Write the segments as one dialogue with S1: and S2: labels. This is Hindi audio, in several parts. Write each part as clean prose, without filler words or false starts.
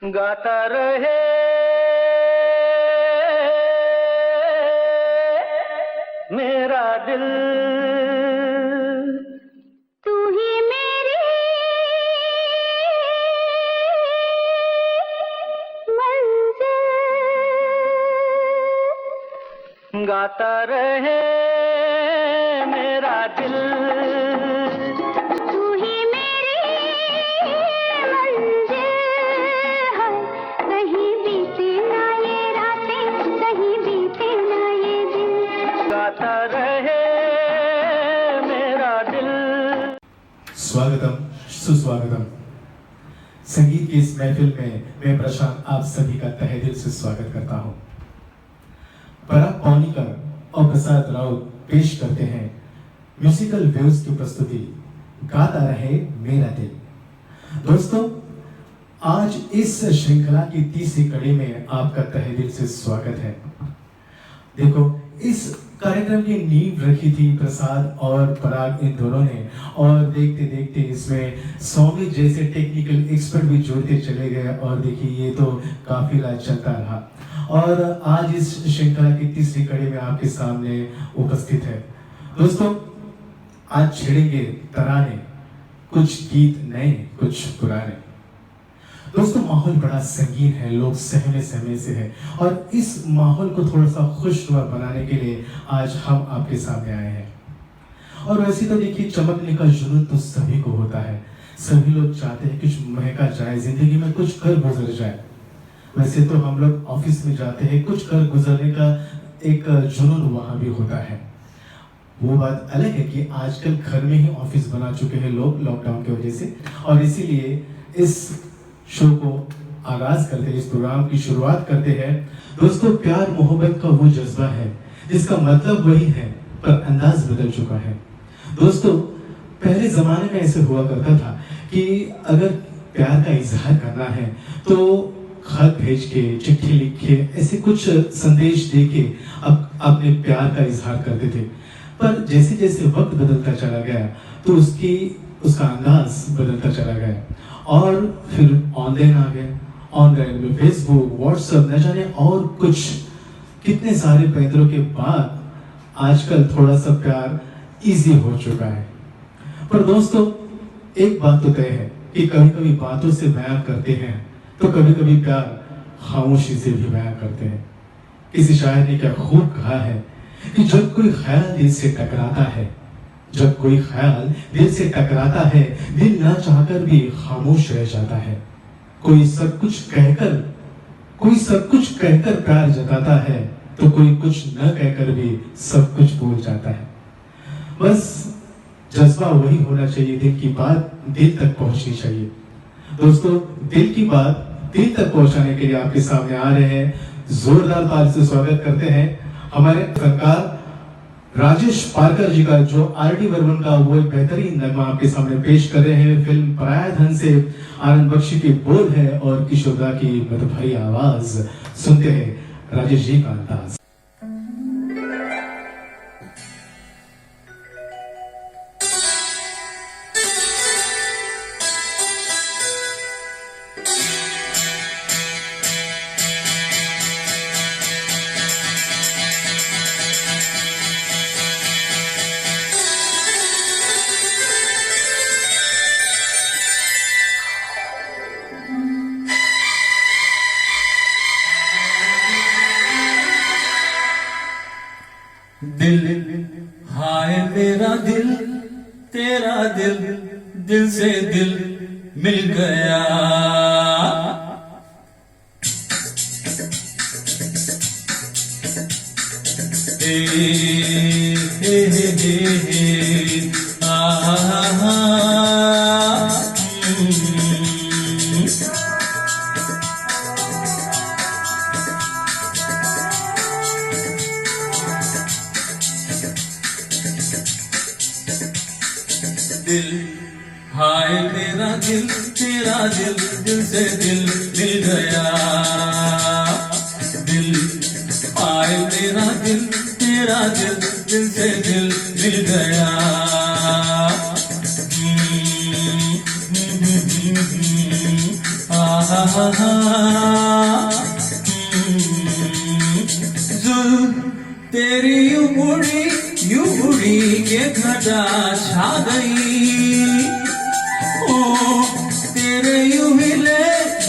S1: गाता रहे मेरा दिल,
S2: तू ही मेरी मंजिल।
S1: गाता रहे मेरा दिल,
S2: तू ही मेरी मंजिल है। कहीं बीते ना ये रातें, कहीं बीते ना ये दिन।
S1: गाता रहे मेरा दिल।
S3: स्वागतम सुस्वागतम। संगीत की इस महफिल में मैं प्रशांत आप सभी का तहे दिल से स्वागत करता हूं। पराग पौनीकर और प्रसाद राउत पेश करते हैं म्यूजिकल वेव्स की प्रस्तुति गाता रहे मेरा दिल। दोस्तों, आज इस श्रृंखला की तीसरी कड़ी में आपका तहे दिल से स्वागत है। देखो, इस कार्यक्रम की नींव रखी थी प्रसाद और पराग इन दोनों ने, और देखते देखते इसमें सौमित जैसे टेक्निकल एक्सपर्ट भी जुड़ते चले गए, और देखिए ये तो काफिला चलता रहा, और आज इस श्रृंखला की तीसरी कड़ी में आपके सामने उपस्थित है। दोस्तों, आज छेड़ेंगे तराने, कुछ गीत नए कुछ पुराने। दोस्तों, माहौल बड़ा संगीन है, लोग सहमे सहमे से हैं, और इस माहौल को थोड़ा सा खुशनुमा बनाने के लिए आज हम आपके सामने आए हैं। और वैसे तो देखिए, चमकने का जुनून तो सभी को होता है, सभी लोग चाहते हैं कुछ महका जाए, जिंदगी में कुछ कर गुजर जाए। वैसे तो हम लोग ऑफिस में जाते हैं, कुछ कर गुजरने का एक जुनून वहां भी होता है। वो बात अलग है कि आजकल घर में ही ऑफिस बना चुके हैं लोग लॉकडाउन की वजह से, और इसीलिए इस शो को आगाज करते हैं, इस प्रोग्राम की शुरुआत करते हैं। दोस्तों, प्यार मोहब्बत का वो जज्बा है जिसका मतलब वही है, पर अंदाज बदल चुका है। दोस्तों, पहले जमाने में ऐसे हुआ करता था कि अगर प्यार का इजहार करना है तो खत भेज के, चिट्ठी लिख के, ऐसे कुछ संदेश दे के अपने प्यार का इजहार करते थे। पर जैसे जैसे वक्त बदलता चला गया तो उसका अंदाज बदलता चला गया, और फिर ऑनलाइन आ गए। ऑनलाइन में फेसबुक, व्हाट्सएप, न जाने और कुछ कितने सारे पैदलों के बाद आजकल थोड़ा सा प्यार इजी हो चुका है। पर दोस्तों, एक बात तो तय है कि कभी कभी बातों से बयान करते हैं तो कभी कभी प्यार खामोशी से भी बयान करते हैं। किसी शायर ने क्या खूब कहा है कि जब कोई ख्याल दिल से टकराता है, जब कोई ख्याल दिल से टकराता है, दिल ना चाहकर भी खामोश रह जाता है। कोई सब कुछ कहकर प्यार जताता है, तो कोई कुछ न कहकर भी सब कुछ भूल जाता है। बस जज्बा वही होना चाहिए, दिल की बात दिल तक पहुंचनी चाहिए। दोस्तों, दिल की बात दिल तक पहुंचाने के लिए आपके सामने आ रहे हैं, जोरदार ताली से स्वागत करते हैं हमारे सरकार राजेश पारकर जी का, जो आर.डी. बर्मन का वो एक बेहतरीन नगमा आपके सामने पेश कर रहे हैं। फिल्म पराया धन से आनंद बख्शी के बोल है और किशोर दा की मधुर आवाज। सुनते हैं राजेश जी का अंदाज।
S4: दिल हाय मेरा दिल, तेरा दिल, दिल से दिल मिल गया। दिल हाय मेरा दिल, तेरा दिल, दिल से दिल मिल गया। दिल हाय मेरा दिल, तेरा दिल, दिल से दिल मिल गया। हा हा तेरी यूं उड़ी के घटा छा गई। ओ तेरे यूं हिले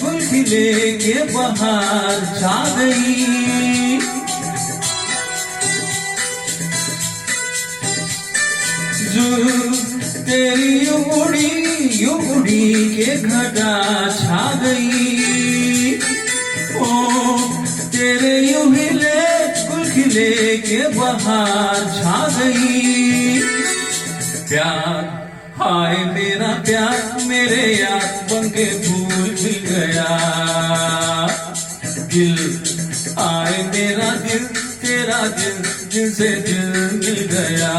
S4: गुल खिले के बहार छा गई। तेरी यूं उड़ी के घटा छा गई। ओ तेरे यूं हिले गुल खिले के बहार छा गई। प्यार हाय मेरा प्यार मेरे यार बनके फूल खिल गया। दिल आए मेरा दिल तेरा दिल दिल से दिल मिल गया।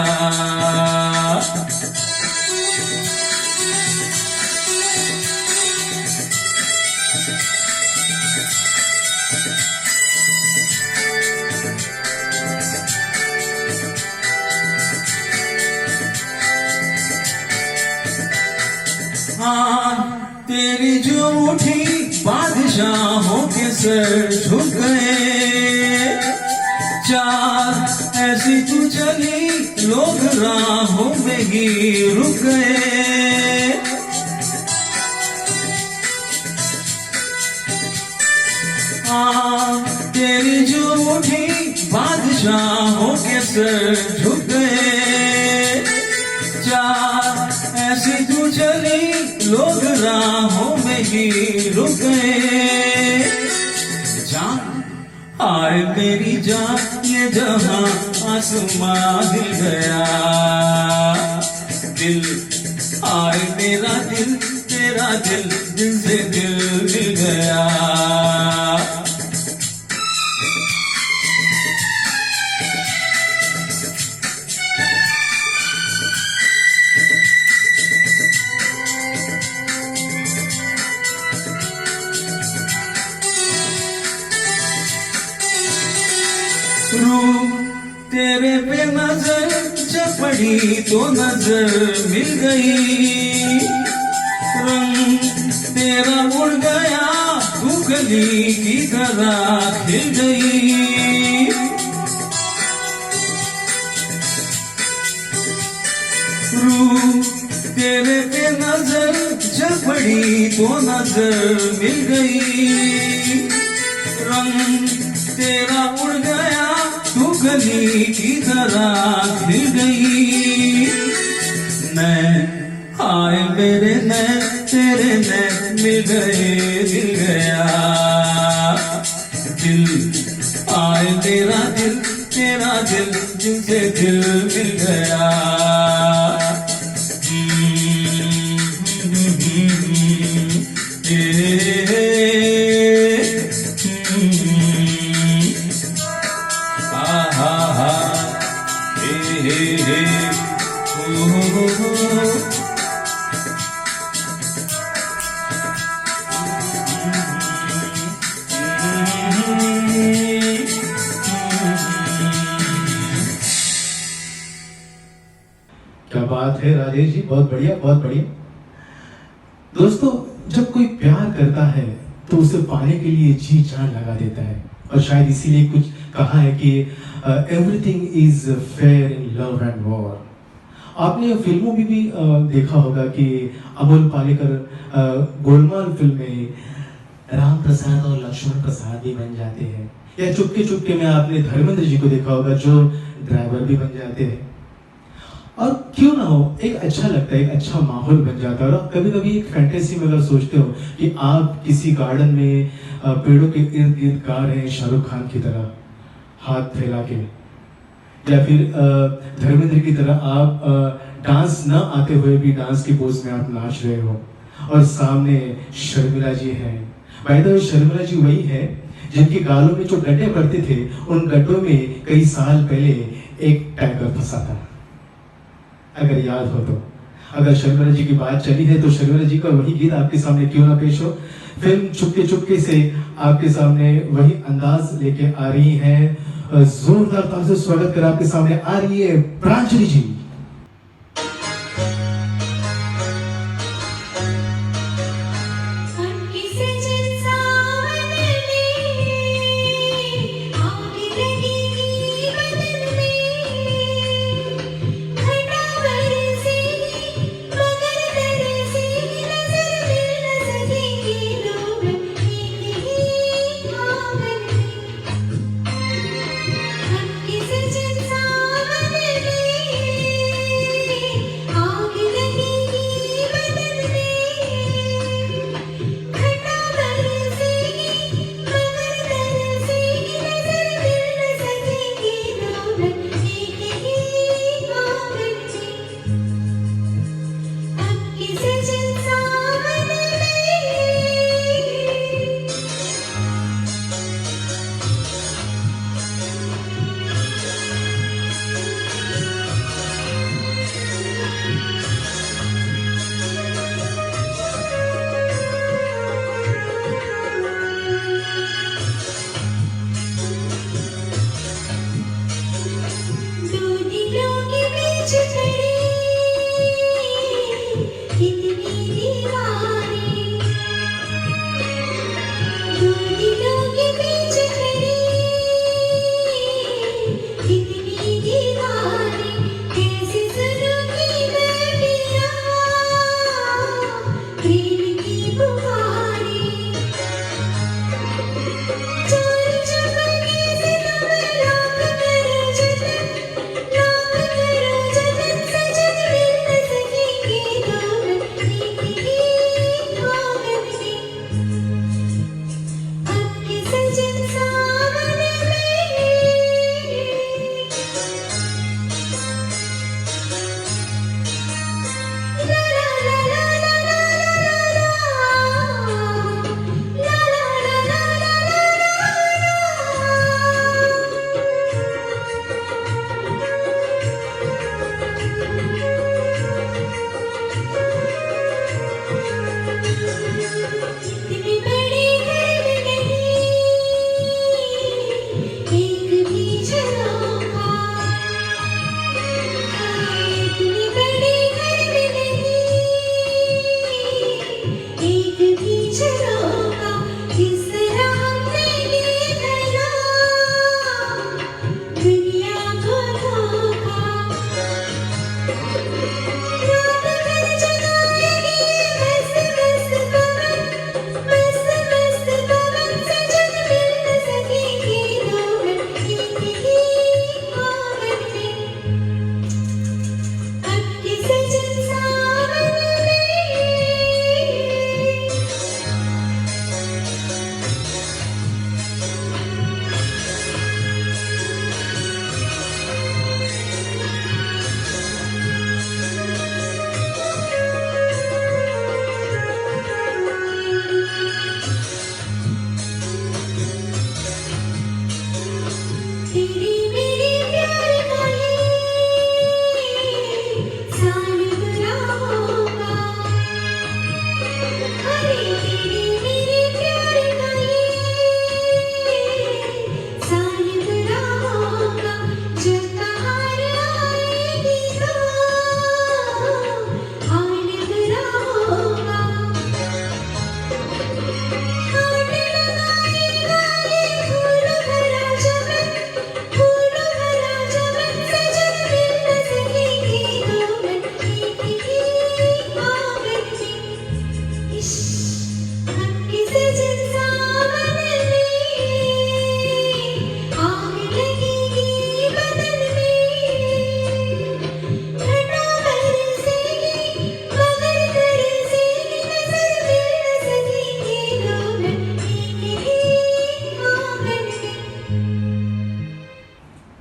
S4: हाँ तेरी जो उठी बादशाहों के सर झुक गए। चार ऐसी तू चली लोग राहों में ही रुक गए। हाँ तेरी जो उठी बादशाहों के सर झुक गए। चार ऐसी तू चली लोग राहों में ही रुक गए। जान आए मेरी जान ये जहां आसमां हिल गया। दिल आए मेरा दिल तेरा दिल दिल से दिल मिल गया। तेरे पे नजर जब पड़ी तो नजर मिल गई। रंग तेरा उड़ गया तू गली की तरह खिल गई। तेरे पे नजर जब पड़ी तो नजर मिल गई। रंग तेरा उड़ गया तू गली की तरह खिल गई। नैन हाय मेरे नैन तेरे नैन मिल गए मिल गया। दिल आए मेरा दिल तेरा दिल दिल से दिल मिल गया।
S3: क्या बात है राजेश जी, बहुत बढ़िया बहुत बढ़िया। दोस्तों जब कोई प्यार करता है तो उसे पाने के लिए जी जान लगा देता है, और शायद इसीलिए कुछ कहा है कि everything is fair in love and war. आपने फिल्मों में भी देखा होगा कि अमोल पालेकर गोलमाल फिल्म में राम प्रसाद और लक्ष्मण प्रसाद भी बन जाते हैं, या चुपके चुपके में आपने धर्मेंद्र जी को देखा होगा जो ड्राइवर भी बन जाते हैं। और क्यों ना हो, एक अच्छा लगता है, एक अच्छा माहौल बन जाता है। और कभी कभी एक फैंटेसी में अगर सोचते हो कि आप किसी गार्डन में पेड़ों के इर्द गिर्द गा रहे हैं शाहरुख खान की तरह हाथ फैला के, या फिर धर्मेंद्र की तरह आप डांस न आते हुए भी डांस की पोज में आप नाच रहे हो, और सामने शर्मिला जी हैं। बाय द वे शर्मिला जी वही है जिनके गालों में जो गड्ढे पड़ते थे, उन गड्ढों में कई साल पहले एक टाइगर फंसा था, अगर याद हो तो। अगर शर्मिला जी की बात चली है तो शर्मिला जी का वही गीत आपके सामने क्यों ना पेश हो। फिल्म चुपके चुपके से आपके सामने वही अंदाज लेके आ रही है। जोरदार तालियों से स्वागत कर आपके सामने आ रही है प्रांजलि जी।
S2: किसी जिंसा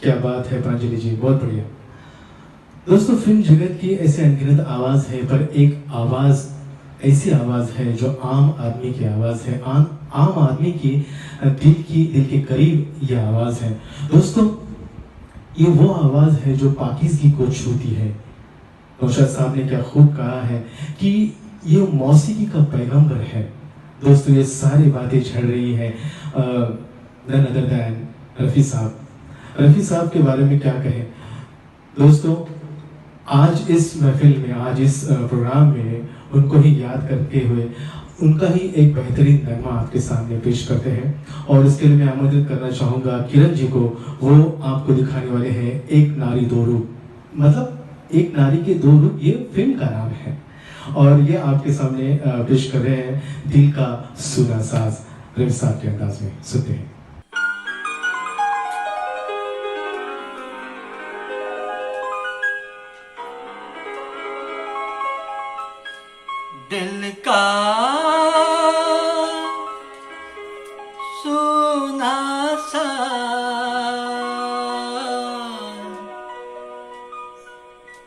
S3: क्या बात है प्रांजलि जी, बहुत बढ़िया। दोस्तों, फिल्म जगत की ऐसे अनगिनत आवाज है, पर एक आवाज ऐसी आवाज है जो आम आदमी की आवाज है, आम आदमी की दिल के करीब ये आवाज है। दोस्तों, ये वो आवाज है जो पाकीज़गी को छूती है। नौशाद साहब ने क्या खूब कहा है कि ये मौसीकी का पैगंबर है। दोस्तों, ये सारी बातें झड़ रही है नन अदर दैन रफ़ी साहब। रफ़ी साहब के बारे में क्या कहें दोस्तों, आज इस महफिल में, आज इस प्रोग्राम में उनको ही याद करते हुए उनका ही एक बेहतरीन नगमा आपके सामने पेश करते हैं। और इसके लिए मैं आमंत्रित करना चाहूँगा किरण जी को। वो आपको दिखाने वाले हैं एक नारी दो रूप, मतलब एक नारी के दो रूप, ये फिल्म का नाम है। और ये आपके सामने पेश कर रहे हैं दिल का सुना साज रफ़ी साहब के अंदाज में। सुनते हैं।
S1: दिल का सुना सा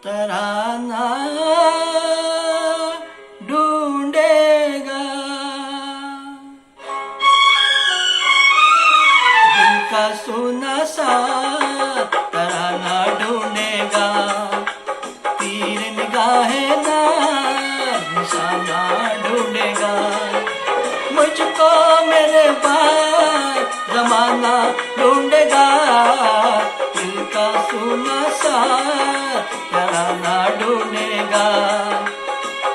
S1: तराना ढूंढेगा, दिल का सुना सा तराना ढूंढेगा, तीर निगाहें ना निशाना ढूंढेगा, मुझको मेरे बाद जमाना ढूंढेगा, दिल का सुना सा तराना ढूंढेगा,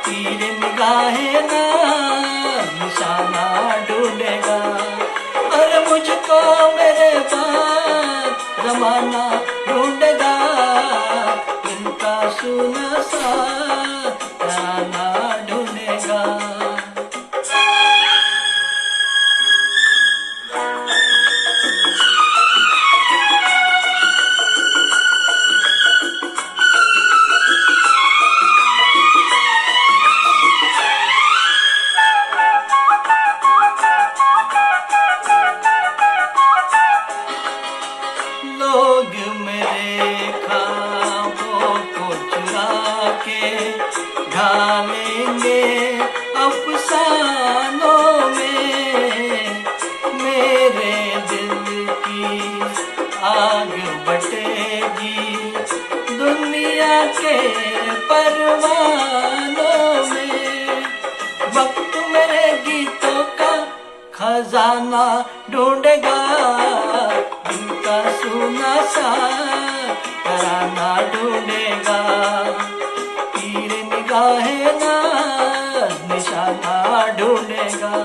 S1: तीर निगाहें ना निशाना ढूंढेगा, और मुझको मेरे बाद जमाना ढूंढेगा, दिल का सुना सा तराना ढूंढेगा। लोग मेरे ख्वाबों को चुरा के ढालेंगे अफसानों में, मेरे दिल की आग बटेगी दुनिया के परवानों में, वक्त मेरे गीतों का खजाना ढूंढेगा, दिल का सुना सा तराना ढूंढेगा, तीर निगाहें ना निशाना ढूंढेगा।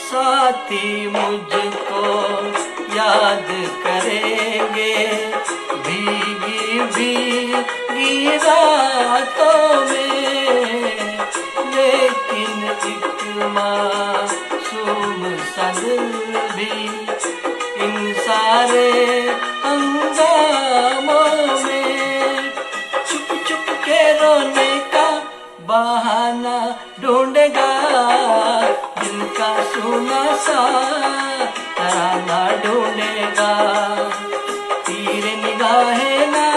S1: साथी मुझको याद करेंगे भीगी भीगी रातों में, लेकिन एक मासूम सा दिल भी इन सारे हंगामों में छुप छुप के रोने का बहाना ढूंढेगा, दिल का सुना सा तराना ढूंढेगा, तीर निगाहें ना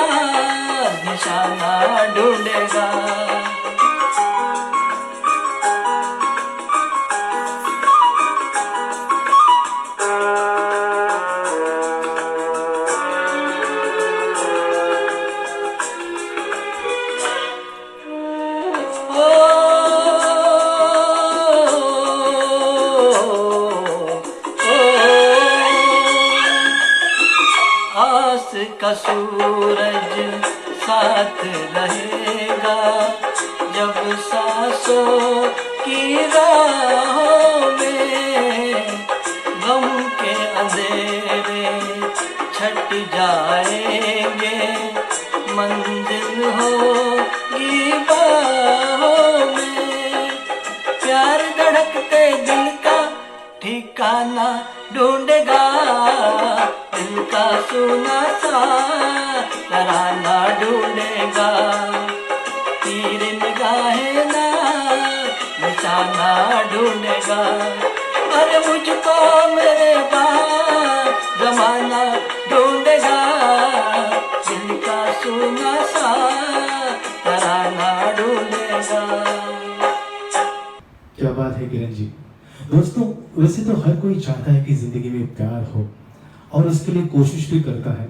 S1: निशाना ढूंढेगा। आस का सूरज साथ रहेगा, जब सांसों की राहों में गम के अंधेरे छट जाएंगे, मंजिल होगी बाहों में, प्यार धड़क भटकते दिल का ठिकाना ढूंढेगा, दिल का सुना सा तराना ढूंढेगा, तीर निगाहे ना निशाना ढूंढेगा। अरे मुझको मेरे बाप जमाना ढूंढेगा, दिल का सुना सा तराना ढूंढेगा।
S3: क्या बात है किरण जी। दोस्तों, वैसे तो हर कोई चाहता है कि जिंदगी में प्यार हो और उसके लिए कोशिश भी करता है,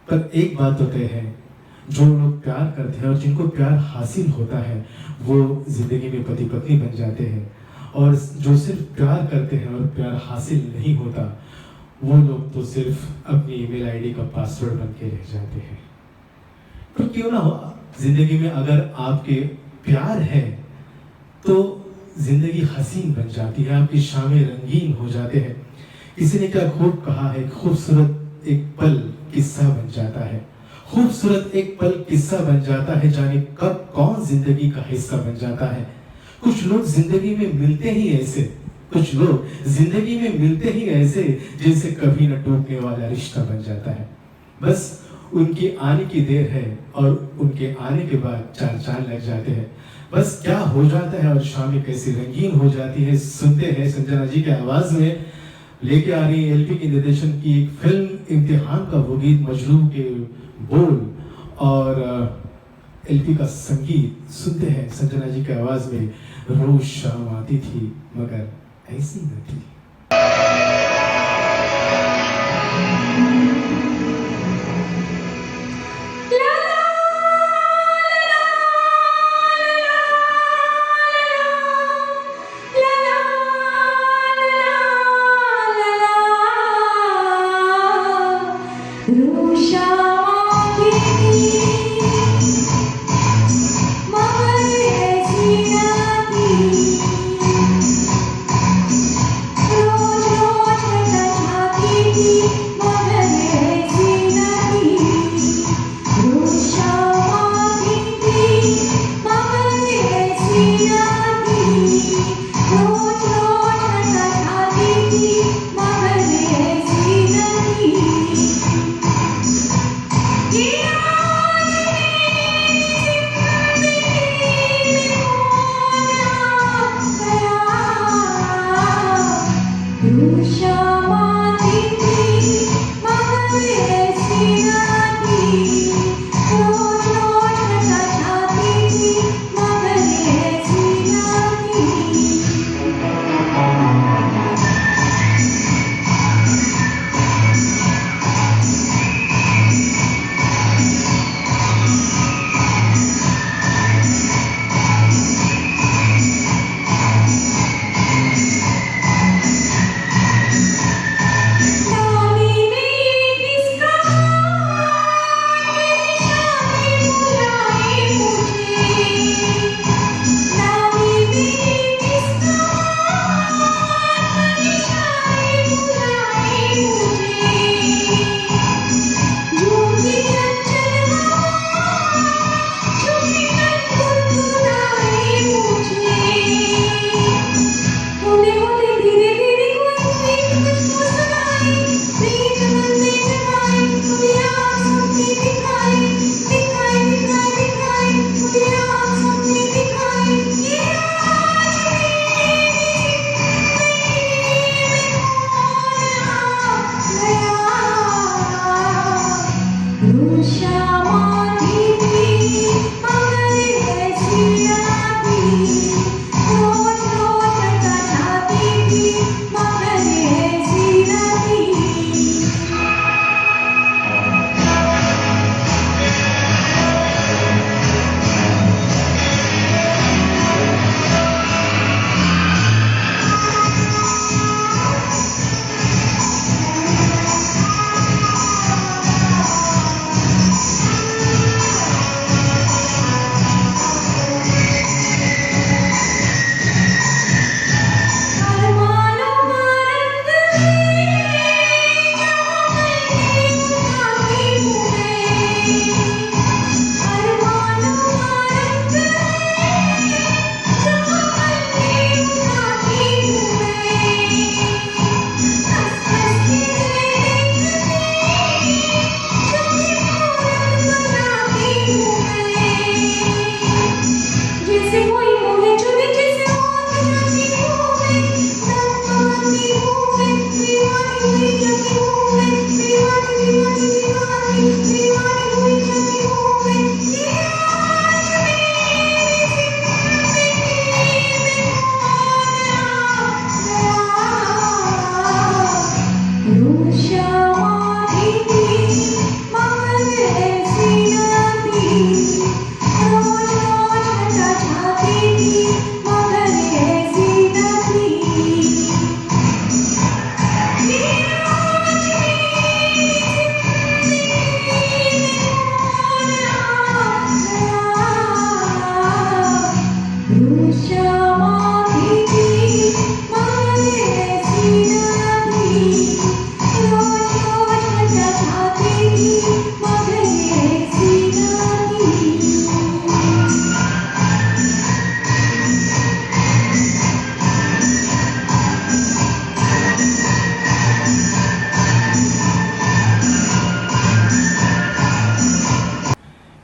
S3: पर एक बात तो तय है, जो लोग प्यार करते हैं और जिनको प्यार हासिल होता है वो जिंदगी में पति पत्नी बन जाते हैं, और जो सिर्फ प्यार करते हैं और प्यार हासिल नहीं होता वो लोग तो सिर्फ अपनी ईमेल आईडी का पासवर्ड बन के रह जाते हैं। तो क्यों ना हो, जिंदगी में अगर आपके प्यार है तो जिंदगी हसीन बन जाती है, आपकी शामें रंगीन हो जाते हैं। किसी ने क्या खूब कहा है, खूबसूरत एक पल किस्सा बन जाता है, खूबसूरत एक पल किस्सा बन जाता है, जाने कब कौन जिंदगी का हिस्सा बन जाता है। कुछ लोग जिंदगी में मिलते ही ऐसे, कुछ लोग जिंदगी में मिलते ही ऐसे जिनसे कभी न टूटने वाला रिश्ता बन जाता है। बस उनके आने की देर है और उनके आने के बाद चार चांद लग जाते हैं। बस क्या हो जाता है और शामें कैसी रंगीन हो जाती है। सुनते हैं संजना जी के आवाज में लेके आ रही एलपी के निर्देशन की एक फिल्म इम्तिहान का वो गीत, मजनू के बोल और एलपी का संगीत। सुनते हैं संजना जी की आवाज में, रोज शाम आती थी मगर ऐसी न थी।
S2: मगर ऐसी ना थी।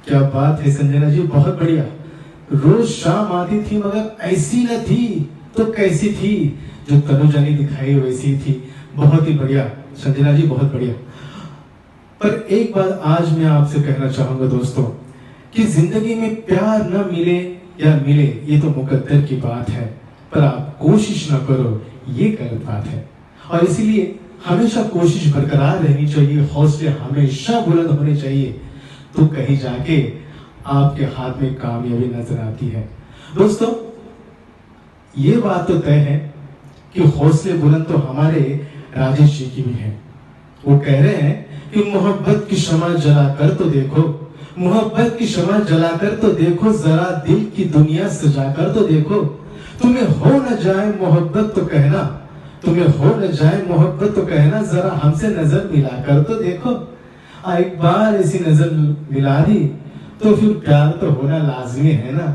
S3: क्या बात है संजना जी, बहुत बढ़िया। रोज शाम आती थी मगर ऐसी न थी तो कैसी थी, जो तनुजा ने दिखाई वैसी थी। बहुत ही बढ़िया संजना जी, बहुत बढ़िया। पर एक बात आज मैं आपसे कहना चाहूंगा दोस्तों, कि जिंदगी में प्यार न मिले या मिले ये तो मुकद्दर की बात है, पर आप कोशिश न करो ये गलत बात है। और इसीलिए हमेशा कोशिश बरकरार रहनी चाहिए, हौसले हमेशा बुलंद होने चाहिए, तो कहीं जाके आपके हाथ में कामयाबी नजर आती है। दोस्तों ये बात तो तय है कि हौसले बुलंद तो हमारे राजेश जी की भी है। वो कह रहे हैं कि मोहब्बत की शमा जलाकर तो देखो, मोहब्बत की शमा जलाकर तो देखो, जरा दिल की दुनिया सजाकर तो देखो। तुम्हें हो न जाए मोहब्बत तो कहना, तुम्हें हो न जाए मोहब्बत तो कहना, जरा हमसे नजर मिलाकर तो देखो। एक बार ऐसी नजर मिला दी तो फिर प्यार तो होना लाजमी है ना।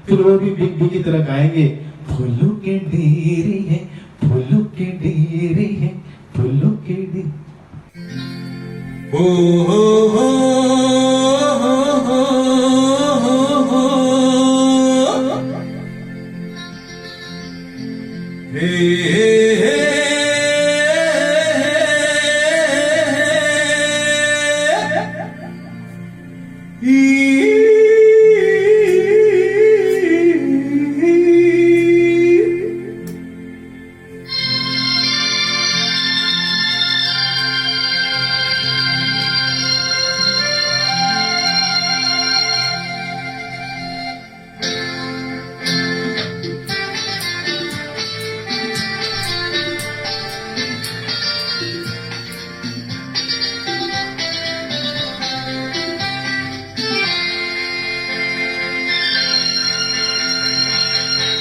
S3: फिर वो भी बिग बी की तरह गाएंगे, फूलों के डेरे हैं, फूलों के डेरे हैं, फूलों के डेरे।
S4: हो हो हो हो हो हो हे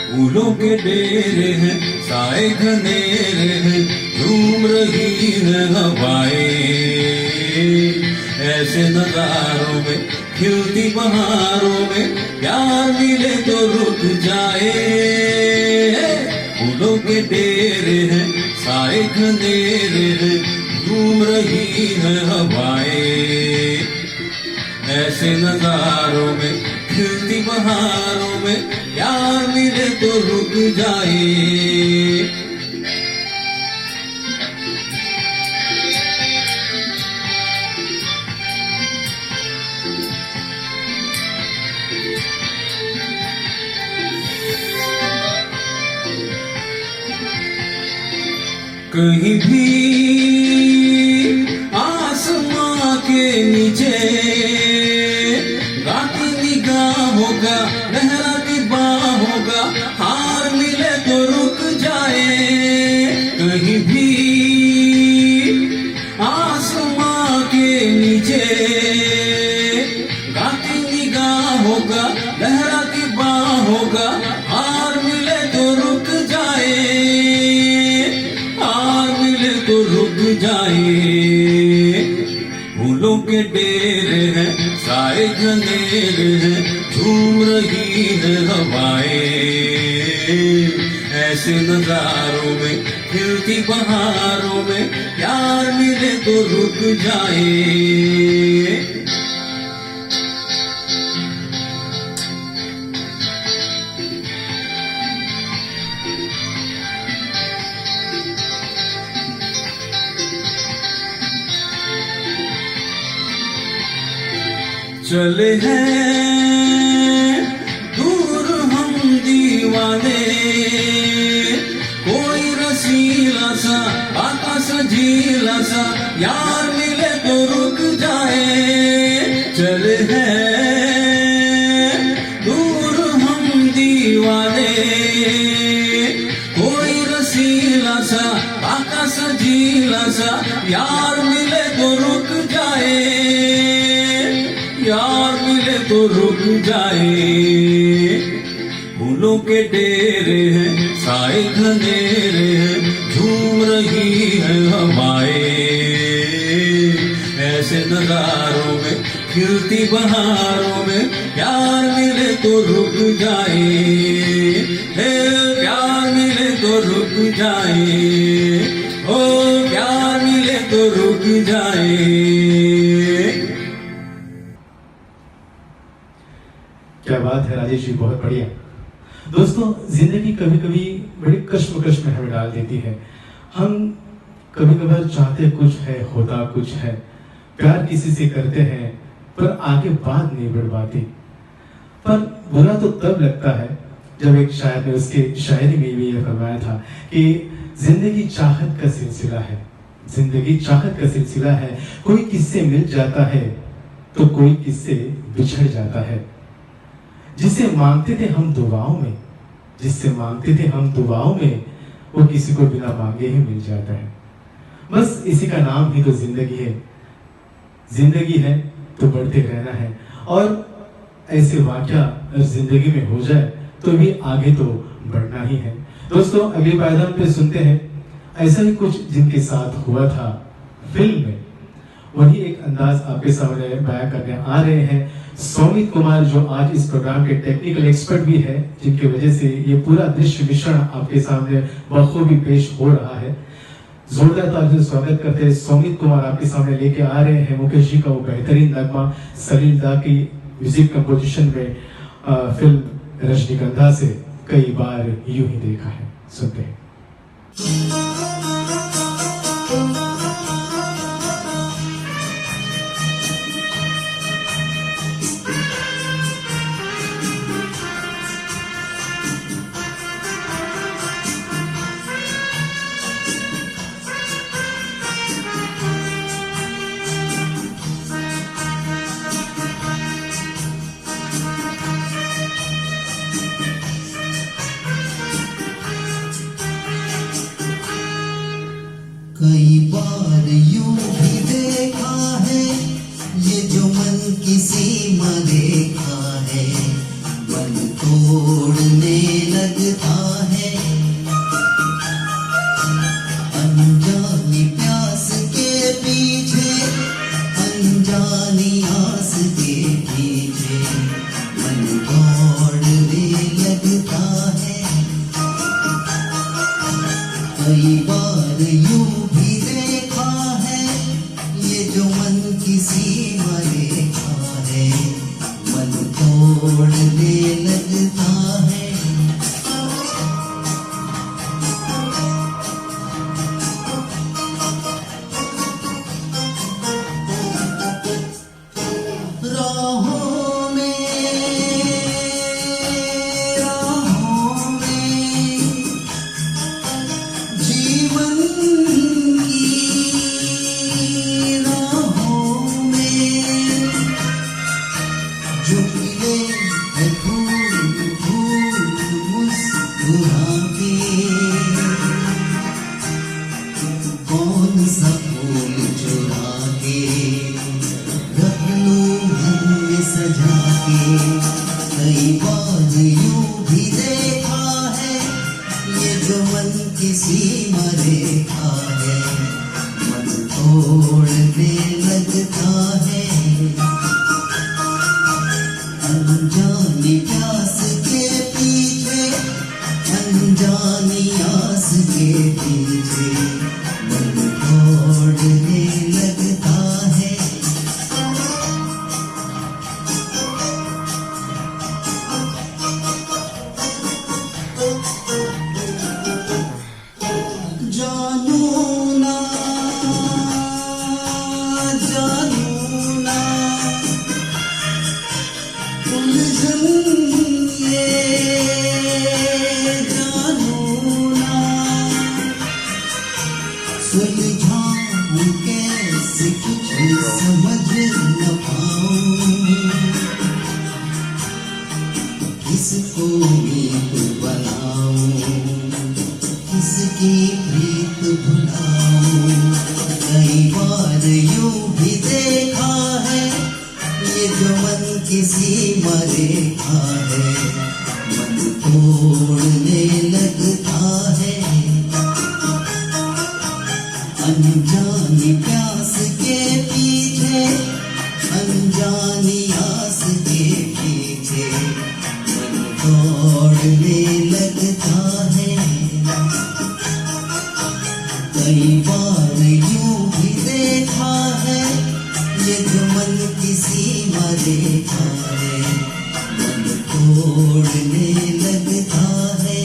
S4: फूलों के डेरे हैं, साए घनेरे हैं, झूम रही है हवाएं। ऐसे नजारों में, खिलती बहारों में, प्यार मिले तो रुक जाए। फूलों के डेरे हैं, साए घनेरे हैं, झूम रही है हवाएं। ऐसे नजारों में, खिलती बहारों में, प्यार मिले तो रुक जाए। कहीं भी आसमां के नीचे गाती निगाहों का, लहराती बाहों का हार मिले तो रुक जाए। कहीं भी आसमां के नीचे गाती निगाहों का, लहराती बाहों का हार मिले तो रुक जाए, हार मिले तो रुक जाए। फूलों के डेरे हैं, साए घनेरे हैं, झूम रही है हवाएं। ऐसे नजारों में, खिलती बहारों में, प्यार मिले तो रुक जाए। चले हैं दूर हम दीवाने, कोई रसीला सा, आका सा, झीला सा यार मिले तो रुक जाए। चले हैं दूर हम दीवाने, कोई रसीला सा, आका सा, झीला सा यार मिले तो रुक जाए, यार मिले तो रुक जाए। फूलों के डेरे हैं, साए घनेरे हैं, झूम रही है हवाएं। ऐसे नजारों में, खिलती बहारों में, प्यार मिले तो रुक जाए, हे प्यार मिले तो रुक जाए, ओ प्यार मिले तो रुक जाए।
S3: क्या बात है राजेश जी, बहुत बढ़िया। दोस्तों, जिंदगी कभी कभी बड़ी कश्मकश में हमें डाल देती है। हम कभी कभार चाहते कुछ है, होता कुछ है, प्यार किसी से करते हैं पर आगे बात नहीं बढ़ पाती। पर बुरा तो तब लगता है जब एक शायर ने उसके शायरी में भी यह फरमाया था कि जिंदगी चाहत का सिलसिला है, जिंदगी चाहत का सिलसिला है। कोई किससे मिल जाता है तो कोई किससे बिछड़ जाता है। जिसे मांगते थे हम दुआओं में, जिससे मांगते थे हम दुआओं में, वो किसी को बिना मांगे ही मिल जाता है। बस इसी का नाम ही तो जिंदगी है। जिंदगी है तो बढ़ते रहना है, और ऐसे वाक़या अगर जिंदगी में हो जाए तो भी आगे तो बढ़ना ही है। दोस्तों, अगले पायदान पे सुनते हैं ऐसा ही कुछ जिनके साथ हुआ था फिल्म में, वही एक अंदाज आपके सामने बयां करने आ रहे हैं सौमित कुमार, जो आज इस प्रोग्राम के टेक्निकल एक्सपर्ट भी है, जिनकी वजह से ये पूरा दृश्य मिश्रण आपके सामने बखूबी पेश हो रहा है। जोरदार तालियों से स्वागत करते हैं सौमित कुमार। आपके सामने लेके आ रहे हैं मुकेश जी का वो बेहतरीन नगमा सलील दा की म्यूजिक कंपोजिशन में फिल्म रजनीगंधा से कई बार यूं ही देखा है। सुनते हैं।
S5: कई बार यूं भी देखा है, ये जो मन की सीमा देखा है, मन तोड़ने लगता है। अनजानी प्यास के पीछे, अनजानी आस के पीछे, मन दौड़ने लगता है। कई बार यूं भी देखा है, ये जो मन की सीमा देखा है, मन तोड़ने लगता है। राहों में, राहों में, जीवन की राहों में, जो खिले है फूल फूल मुस्कुरा के, कौन सा फूल चुरा के रख लूं मन में सजा के। कई बार यूं भी देखा है, ये जो मन की सीमा रेखा है, मन तोड़ने लगता है। अनजानी प्यास के पीछे, अनजानी आस के पीछे, मन तोड़ने लगता है। जानू ना, जानू ना, उलझन ये जानू ना, सुलझाऊं कैसे कुछ समझ न पाऊं, किसको मीत बनाऊं, किसकी प्रीत भुलाऊं। कई बार यूं भी देखा है, ये जो मन की सीमा रेखा है, मन तोड़ने लगता है। अनजानी प्यास के पीछे, अनजानी आस के पीछे मन दौड़ने लगता है। कई बार यूं भी देखा है, ये जो मन की सीमा देखा है, मन तोड़ने लगता है।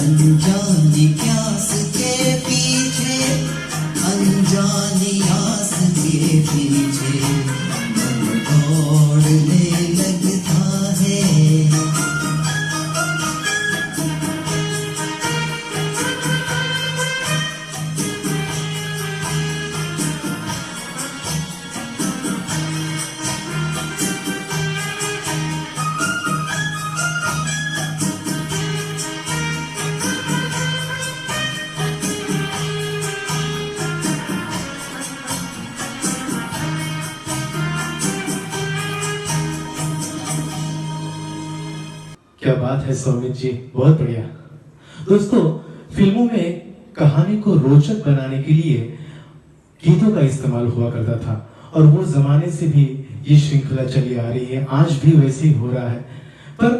S5: अनजानी प्यास के पीछे, अनजानी आस के पीछे मन दौड़ने लगता है।
S3: क्या बात है सौमित जी, बहुत बढ़िया। दोस्तों, फिल्मों में कहानी को रोचक बनाने के लिए गीतों का इस्तेमाल हुआ करता था और वो जमाने से भी ये श्रृंखला चली आ रही है, आज भी वैसे ही हो रहा है। पर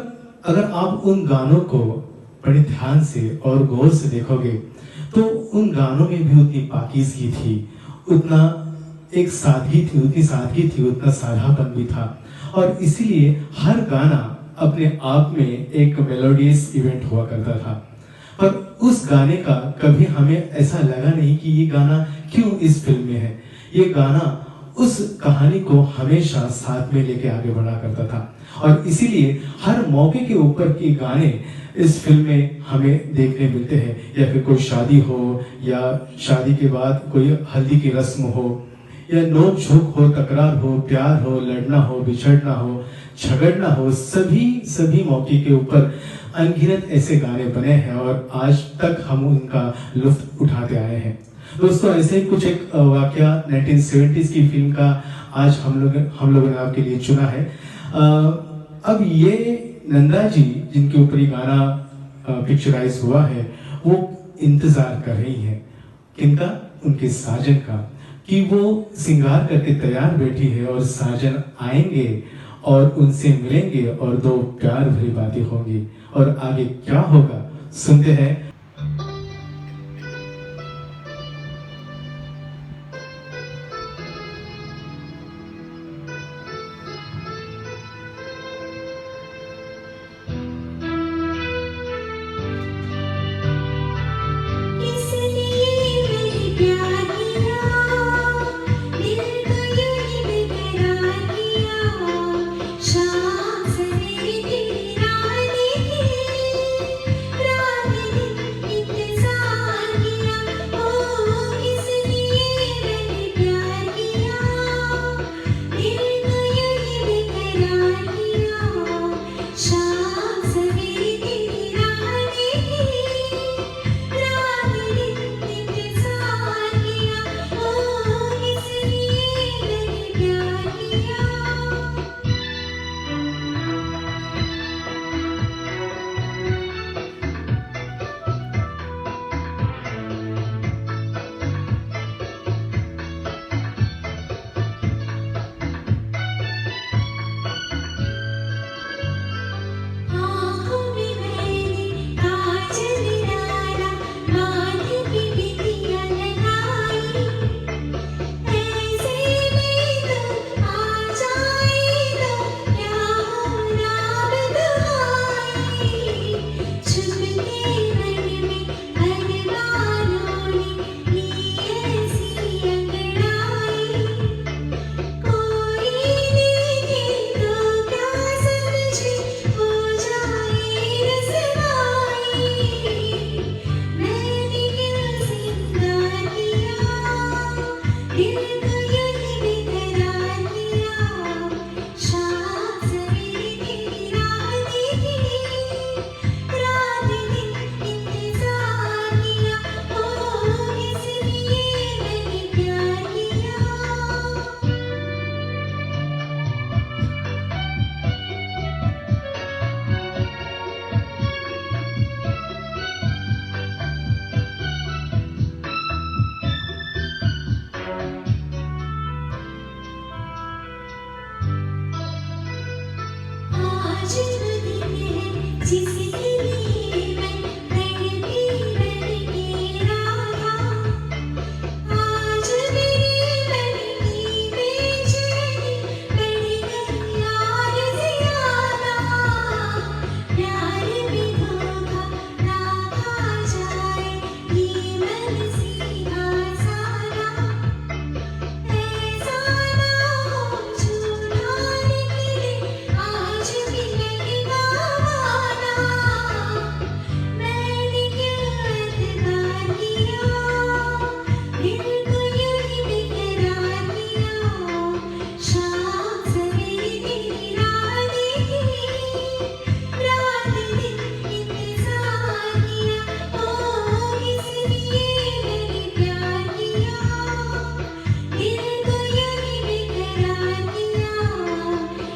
S3: अगर आप उन गानों को बड़े ध्यान से और गौर से देखोगे तो उन गानों में भी उतनी पाकीज़गी थी, उतना एक सादगी थी, उतना साधापन भी था। और इसीलिए हर गाना अपने आप में एक मेलोडियस इवेंट हुआ करता था। पर उस गाने का कभी हमें ऐसा लगा नहीं कि ये गाना क्यों इस फिल्म में है। ये गाना उस कहानी को हमेशा साथ में लेके आगे बढ़ा करता था और इसीलिए हर मौके के ऊपर के गाने इस फिल्म में हमें देखने मिलते हैं। या फिर कोई शादी हो या शादी के बाद कोई हल्दी की रस्म हो या नोक झोंक हो, तकरार हो, प्यार हो, लड़ना हो, बिछड़ना हो, झगड़ना हो, सभी मौके के ऊपर अनगिनत ऐसे गाने बने हैं और आज तक हम उनका लुत्फ उठाते आए हैं। दोस्तों, ऐसे ही कुछ एक वाकया 1970s की फिल्म का आज हम लोगों ने आपके लिए चुना है। अब ये नंदा जी जिनके ऊपर ये गाना पिक्चराइज हुआ है, वो इंतजार कर रही हैं किनका? उनके साजन का, कि वो सिंगार करके तैयार बैठी है और साजन आएंगे और उनसे मिलेंगे और दो प्यार भरी बातें होंगी। और आगे क्या होगा सुनते हैं।
S2: शाम सवेरे तेरी राह देखी, राह आज वो दिन है जिसके लिए मैं तड़पी रहती राधा। आज मेरे मन की बेचैनी बढ़ गई यार ज़्यादा। प्यार में धोखा ना खा जाए ये मन सीधा साधा। ऐसा ना हो झूठा निकले आज भी लगेगा वादा। मैंने क्या एतबार किया, दिल को यूं ही बेकरार किया। शाम सवेरे तेरी राह देखी, रात दिन इंतजार किया। ओ किस लिए मैंने प्यार किया, दिल को यूं ही बेकरार किया।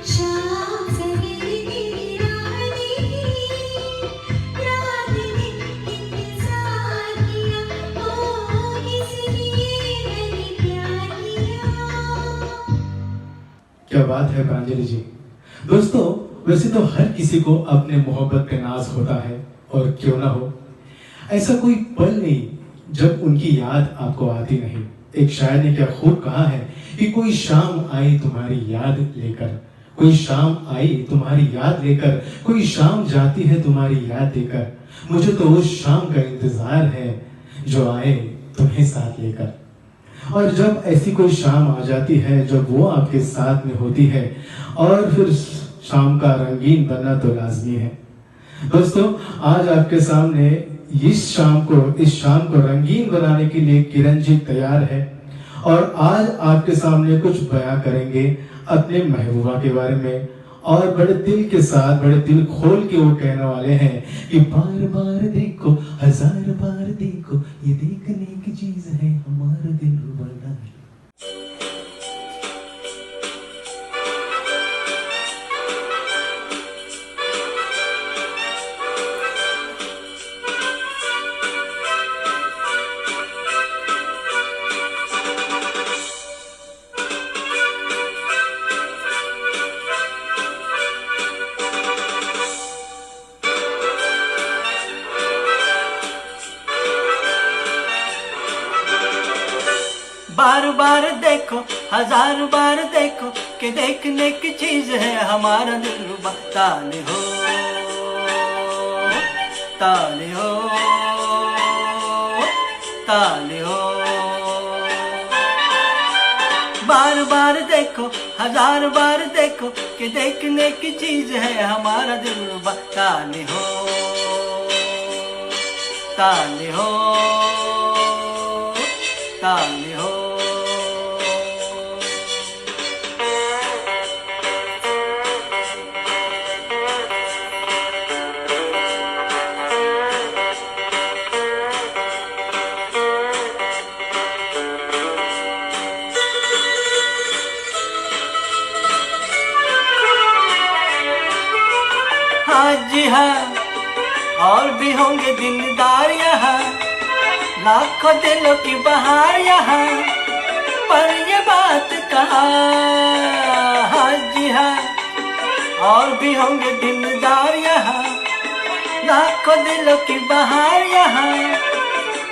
S2: शाम सवेरे तेरी राह देखी, रात दिन इंतजार किया। ओ किस लिए मैंने प्यार किया।
S3: क्या बात है प्रांजलि जी। दोस्तों, वैसे तो हर किसी को अपने मोहब्बत पे नाज होता है, और क्यों ना हो, ऐसा कोई पल नहीं जब उनकी याद आपको आती नहीं। एक शायर ने क्या खूब कहा है कि कोई शाम आई तुम्हारी याद लेकर, कोई शाम आई तुम्हारी याद लेकर, कोई शाम जाती है तुम्हारी याद देकर। मुझे तो उस शाम का इंतजार है जो आए तुम्हें साथ लेकर। और जब ऐसी कोई शाम आ जाती है, जब वो आपके साथ में होती है, और फिर शाम का रंगीन बनना तो लाजमी है। दोस्तों, आज आपके सामने इस शाम को रंगीन बनाने के लिए किरण जी तैयार है, और आज आपके सामने कुछ बयां करेंगे अपने महबूबा के बारे में, और बड़े दिल के साथ, बड़े दिल खोल के वो कहने वाले हैं कि बार बार देखो, हजार बार देखो, ये देखने की चीज है हमारा दिल रुबाना है।
S1: बार बार देखो, हजार बार देखो, कि देखने की चीज है हमारा दिलरुबा। ताले हो, ताले हो, ताले हो। बार बार देखो, हजार बार देखो, कि देखने की चीज है हमारा दिलरुबा। ताले हो, ताले हो, ताले हो। हाँ जी हाँ, और भी होंगे दिलदार यहाँ, लाखों दिलों की बहार यहाँ, पर ये बात कहाँ। हाँ जी हाँ, और भी होंगे दिलदार यहाँ, लाखों दिलों की बहार यहाँ,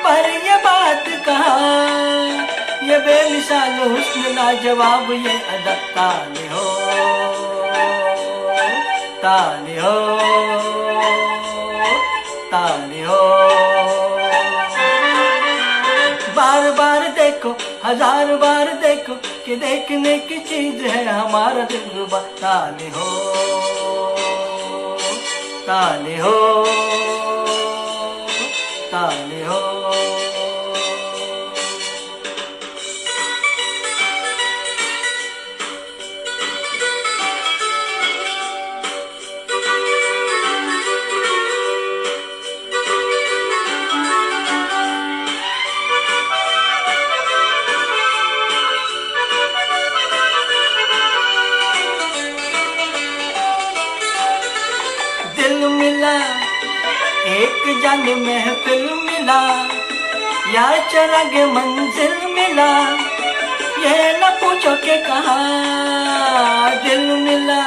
S1: पर ये बात कहाँ। ये बेमिसाल हुस्न लाजवाब ये अदा। ताले हो, ताले हो, ताले हो। बार बार देखो, हजार बार देखो, कि देखने की चीज है हमारा दिलरुबा। ताले हो, ताले हो, ताले हो। एक जान महफिल मिला, या चराग मंजिल मिला, ये न पूछो के कहा दिल मिला।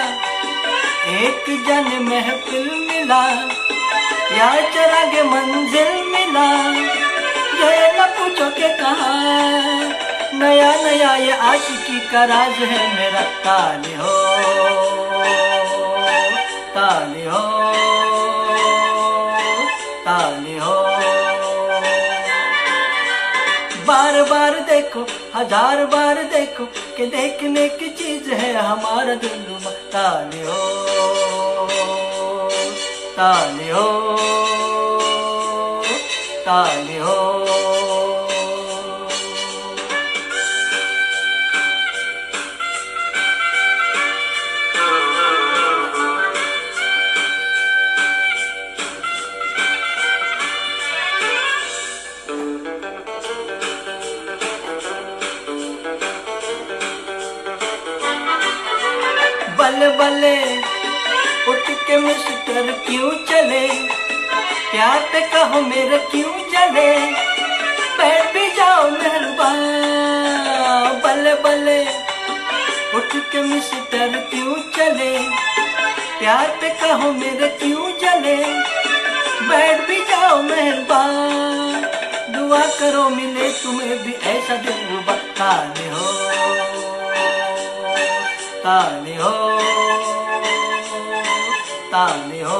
S1: एक जन महफिल मिला या चरागे मंजिल मिला, ये न पूछो के कहा नया नया ये आशिकी का राज है मेरा। ताली हो ताली हो ताली हो। बार बार देखो हजार बार देखो कि देखने की चीज है हमारा दिलरुबा। ताली हो ताली हो ताली हो। बल्ले बल्ले उठ के मिस्टर क्यों चले, प्यार पे कहो मेरे क्यों जले, बैठ भी जाओ मेहरबान। बल्ले बल्ले उठ के मिस्टर क्यों चले, प्यार पे कहो मेरे क्यों जले, बैठ भी जाओ मेहरबान। दुआ करो मिले तुम्हें भी ऐसा दिलरुबा। ताली हो ताली हो ताली हो।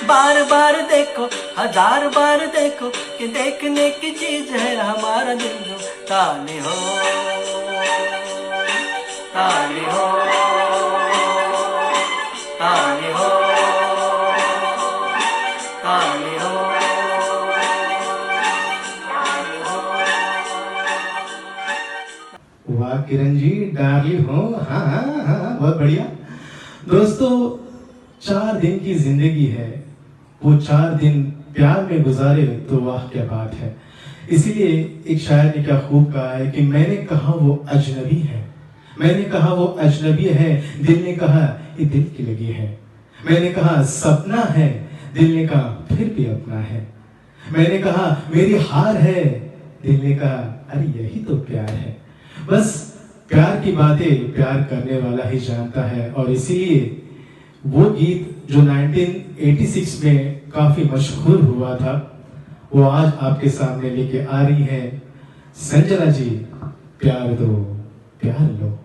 S1: बार बार देखो हजार बार देखो कि देखने की चीज है हमारा दिल। ताली हो ताली हो ताली हो ताली हो।
S3: वाह किरण जी, डार्लिंग हो। हाँ हाँ हाँ, बहुत बढ़िया। दोस्तों, 4 दिन की जिंदगी है, वो 4 दिन प्यार में गुजारे तो वाह क्या बात है। इसीलिए एक शायर ने क्या खूब कहा है कि मैंने कहा वो अजनबी है, मैंने कहा वो अजनबी है, दिल ने कहा ये दिल की लगी है। मैंने कहा सपना है, दिल ने कहा फिर भी अपना है। मैंने कहा मेरी हार है, दिल ने कहा अरे यही तो प्यार है। बस प्यार की बातें प्यार करने वाला ही जानता है। और इसीलिए वो गीत जो 1986 में काफी मशहूर हुआ था, वो आज आपके सामने लेके आ रही है संजना जी। प्यार दो प्यार लो।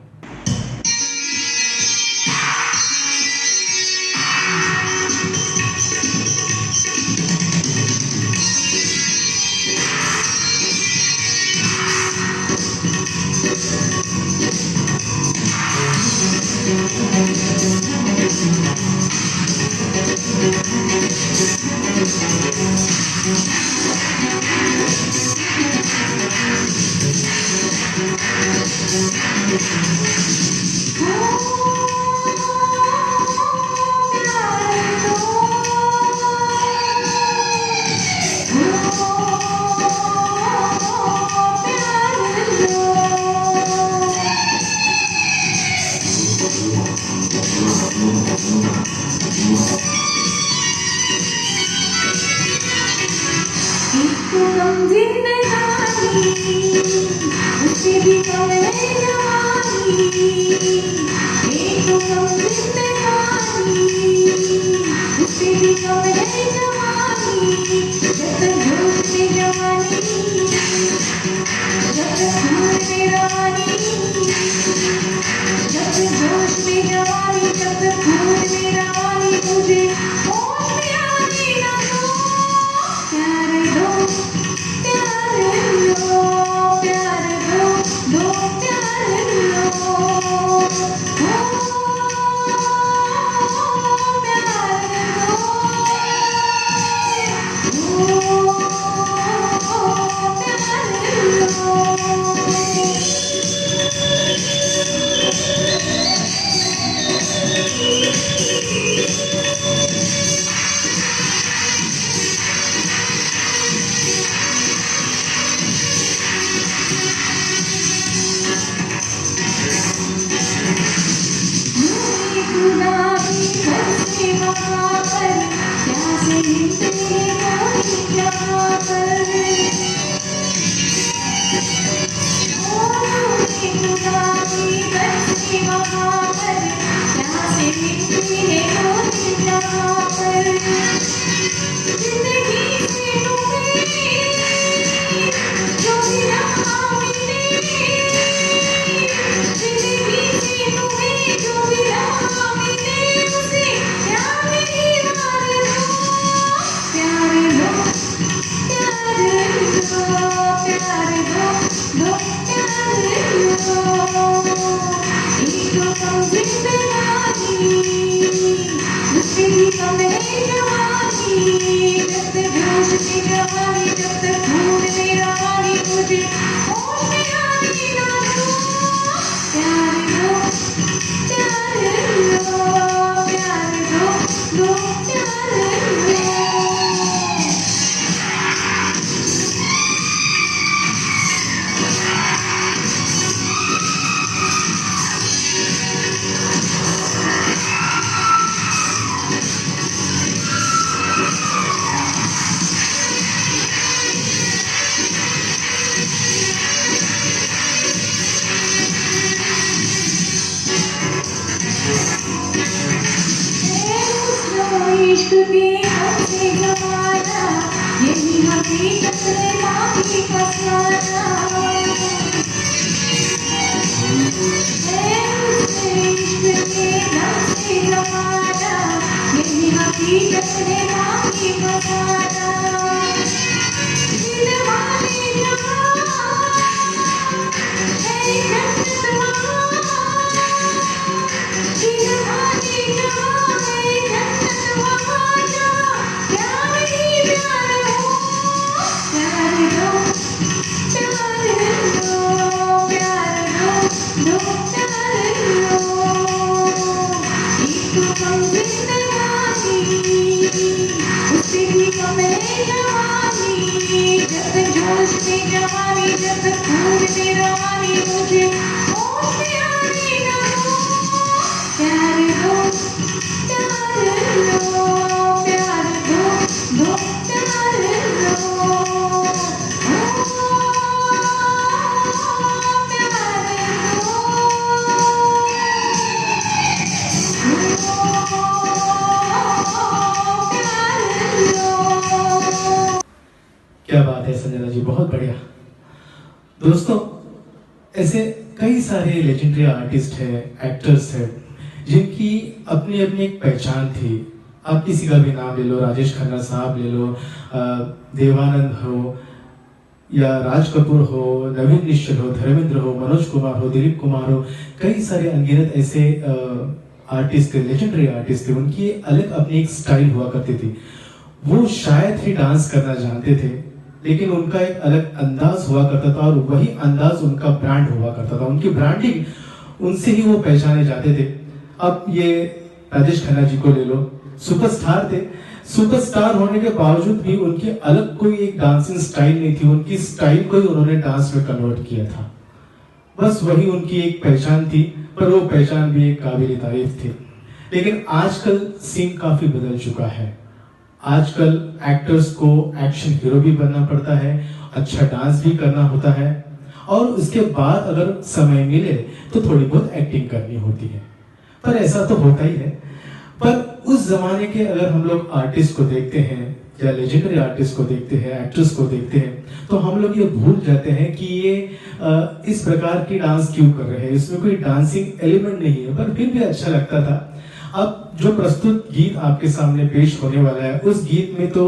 S2: वहाँ पर पर जिंदगी से तुम्हें जो मिला मिले, जिंदगी से तुम्हें जो मिला मिले, उसे प्यार ही मार लो, प्यार लो, प्यार लो, प्यार दो, दो प्यार लो। एक कम जिंदगानी, उससे भी कम है जवानी, जब तक जोश में जवानी, जब तक खून में रानी, मुझे होश में आने ना दो, प्यार लो, प्यार लो, प्यार दो, दो प्यार लो। इश्क के हमसे जमाना, यही हकीकत है माही फसाना। इश्क के हमसे जमाना, यही हकीकत है माही फसाना। दिल वाले जहां है जन्नत वहां, दिल वाले जहां है जन्नत वहां जा, प्यार ही प्यार हो, प्यार दो, प्यार लो, प्यार दो, दो प्यार लो। एक कम जिंदगानी, उससे भी कम है जवानी, जब तक जोश में जवानी, जब तक खून में रानी, मुझे होश में आने ना दो, प्यार दो, प्यार लो, प्यार दो, दो प्यार लो। प्यार दो।
S3: क्या बात है संजना जी, बहुत बढ़िया। दोस्तों, ऐसे कई सारे लेजेंडरी आर्टिस्ट हैं, एक्टर्स हैं, जिनकी अपनी अपनी एक पहचान थी। आप किसी का भी नाम ले लो, राजेश खन्ना साहब ले लो, देवानंद हो या राज कपूर हो, नवीन निश्चल हो, धर्मेंद्र हो, मनोज कुमार हो, दिलीप कुमार हो, कई सारे अनगिनत ऐसे आर्टिस्ट थे, लेजेंडरी आर्टिस्ट थे। उनकी अलग अपनी एक स्टाइल हुआ करती थी। वो शायद ही डांस करना जानते थे, लेकिन उनका एक अलग अंदाज हुआ करता था और वही अंदाज उनका ब्रांड हुआ करता था। उनकी ब्रांडिंग उनसे ही वो पहचाने जाते थे। अब ये राजेश खन्ना जी को ले लो, सुपरस्टार थे। सुपरस्टार होने के बावजूद भी उनकी अलग कोई एक डांसिंग स्टाइल नहीं थी। उनकी स्टाइल को ही उन्होंने डांस में कन्वर्ट किया था। बस वही उनकी एक पहचान थी, पर वो पहचान भी एक काबिल तारीफ थी। लेकिन आजकल सीन काफी बदल चुका है। आजकल एक्टर्स को एक्शन हीरो भी बनना पड़ता है, अच्छा डांस भी करना होता है, और उसके बाद अगर समय मिले तो थोड़ी बहुत एक्टिंग करनी होती है। पर ऐसा तो होता ही है। पर उस जमाने के अगर हम लोग आर्टिस्ट को देखते हैं या लेजेंडरी आर्टिस्ट को देखते हैं, एक्ट्रेस को देखते हैं, तो हम लोग ये भूल जाते हैं कि ये इस प्रकार की डांस क्यों कर रहे हैं। इसमें कोई डांसिंग एलिमेंट नहीं है, पर फिर भी अच्छा लगता था। अब जो प्रस्तुत गीत आपके सामने पेश होने वाला है, उस गीत में तो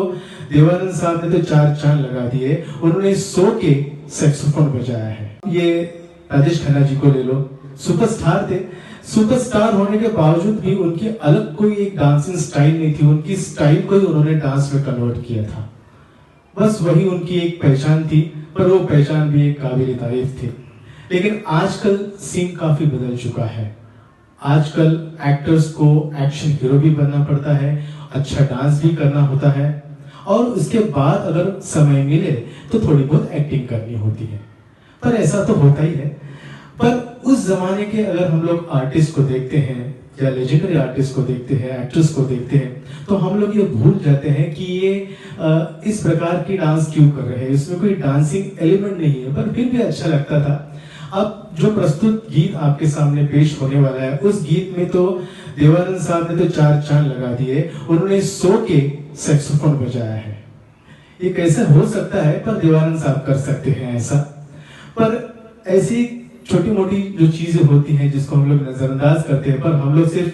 S3: देवानंद साहब ने तो चार चांद लगा दिए। उन्होंने 100 के सैक्सोफोन बजाया है। ये राजेश खन्ना जी को ले लो, सुपरस्टार थे। सुपरस्टार होने के बावजूद भी उनकी अलग कोई एक डांसिंग स्टाइल नहीं थी। उनकी स्टाइल को ही उन्होंने डांस में कन्वर्ट किया था। बस वही उनकी एक पहचान थी, पर वो पहचान भी एक काबिल तारीफ थी। लेकिन आजकल सीन काफी बदल चुका है। आजकल एक्टर्स को एक्शन हीरो भी बनना पड़ता है, अच्छा डांस भी करना होता है, और उसके बाद अगर समय मिले तो थोड़ी बहुत एक्टिंग करनी होती है। पर ऐसा तो होता ही है। पर उस जमाने के अगर हम लोग आर्टिस्ट को देखते हैं या लेजेंडरी आर्टिस्ट को देखते हैं, एक्ट्रेस को देखते हैं, तो हम लोग ये भूल जाते हैं कि ये इस प्रकार की डांस क्यों कर रहे हैं। इसमें कोई डांसिंग एलिमेंट नहीं है, पर फिर भी अच्छा लगता था। अब जो प्रस्तुत गीत आपके सामने पेश होने वाला है, उस गीत में तो देवानंद साहब ने तो 4 चांद लगा दिए, उन्होंने 100 के सैक्सोफोन बजाया है। ये कैसे हो सकता है, पर देवानंद साहब कर सकते हैं ऐसा। पर ऐसी छोटी मोटी जो चीजें होती हैं जिसको हम लोग नजरअंदाज करते हैं, पर हम लोग सिर्फ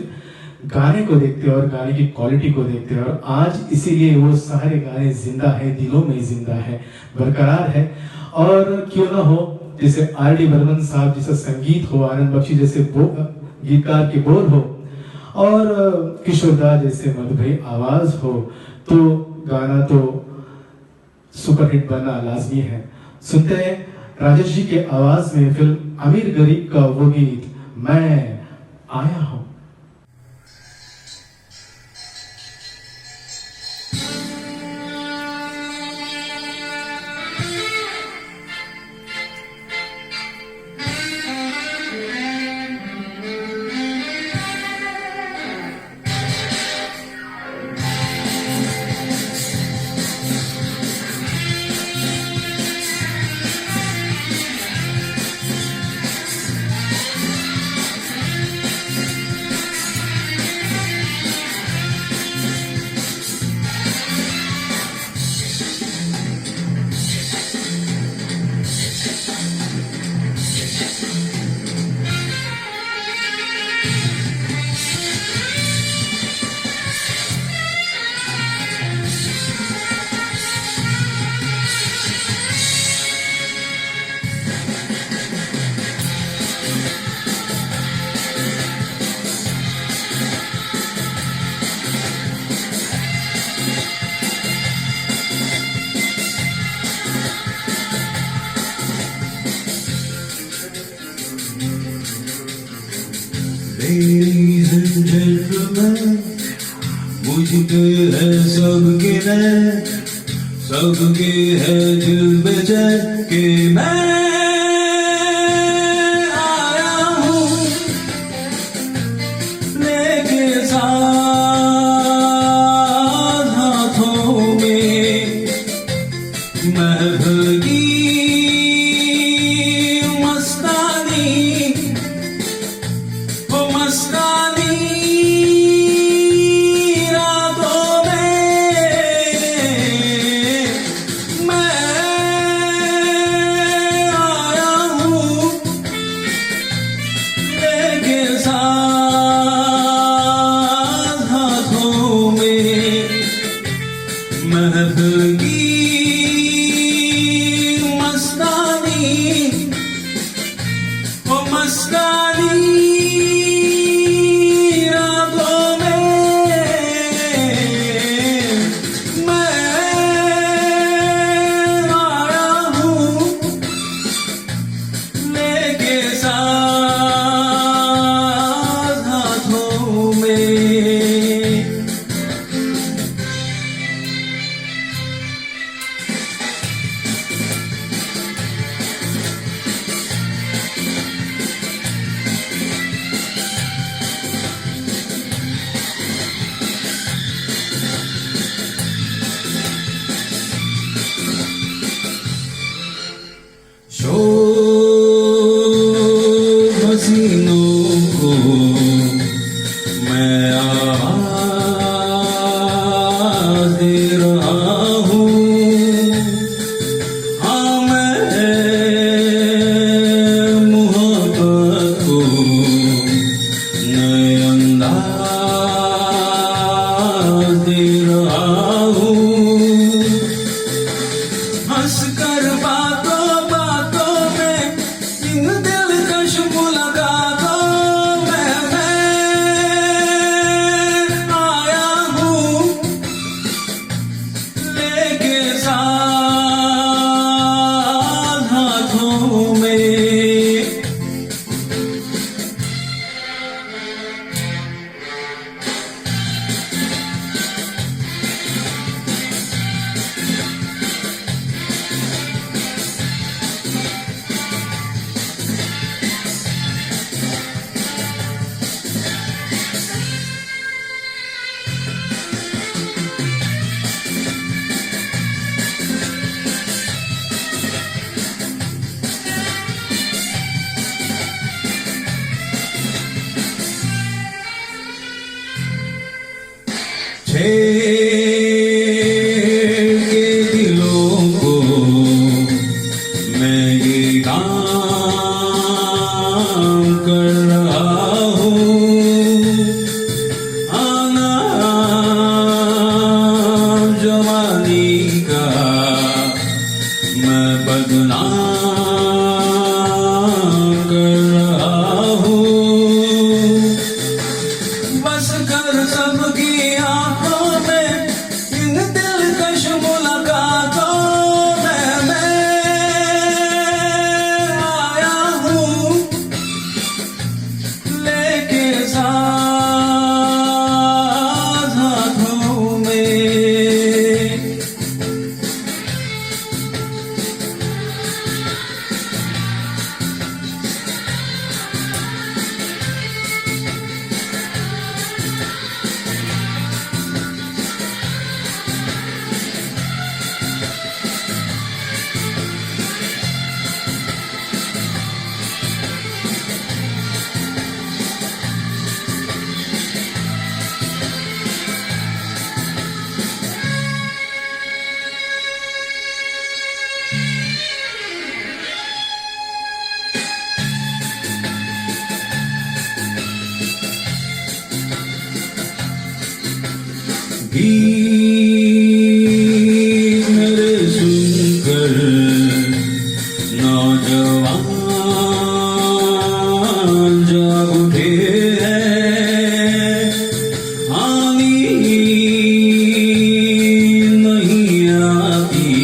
S3: गाने को देखते हैं और गाने की क्वालिटी को देखते हैं। और आज इसीलिए वो सारे गाने जिंदा है, दिलों में जिंदा है, बरकरार है। और क्यों ना हो, जैसे R.D. बर्मन साहब जैसा संगीत हो, आनंद बख्शी जैसे गीतकार के बोल हो, और किशोरदा जैसे मधुबनी आवाज हो, तो गाना तो सुपरहिट बनना लाजमी है। सुनते हैं राजेश जी के आवाज में फिल्म अमीर गरीब का वो गीत मैं आया हूं।
S4: Ladies and gentlemen, मुझके है सबके नैन, सबके है दिल बेचैन कि मैं आया हूँ लेके साथ हाथों में महफिल की मस्तानी, वो मस्तानी रातों में मैं के दिलों को मैं ये काम कर रहा हूँ। आना जवानी का मैं बदनाम कर रहा हूँ। बस कर सबकी आंखों में इन दिलकश मुलाकातों में मैं आया हूँ लेके साथ हाथों में। गीत मेरे सुनकर नौजवान जाग उठे हैं। आनी नहीं आती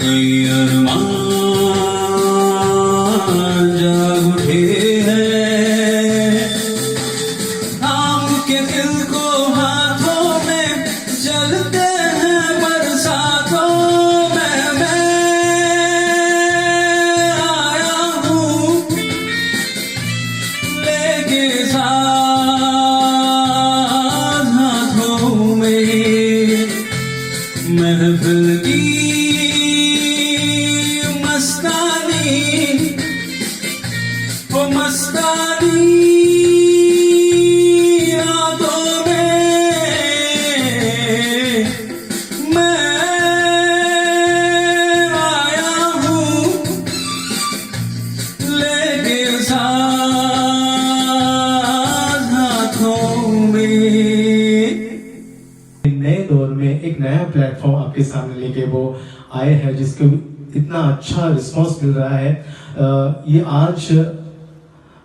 S4: कई अरमान जाग उठे हैं। थाम के दिल को हाथों में चलते हैं बरसातों में मैं आया हूँ लेके साथ हाथों में। महफिल की मस्तानी वो मस्तानी रातों में मैं आया हूँ लेके साथ हाथों में।
S3: नए दौर में एक नया प्लेटफॉर्म आपके सामने लेके वो आए हैं जिसको इतना अच्छा रिस्पांस मिल रहा है। ये आज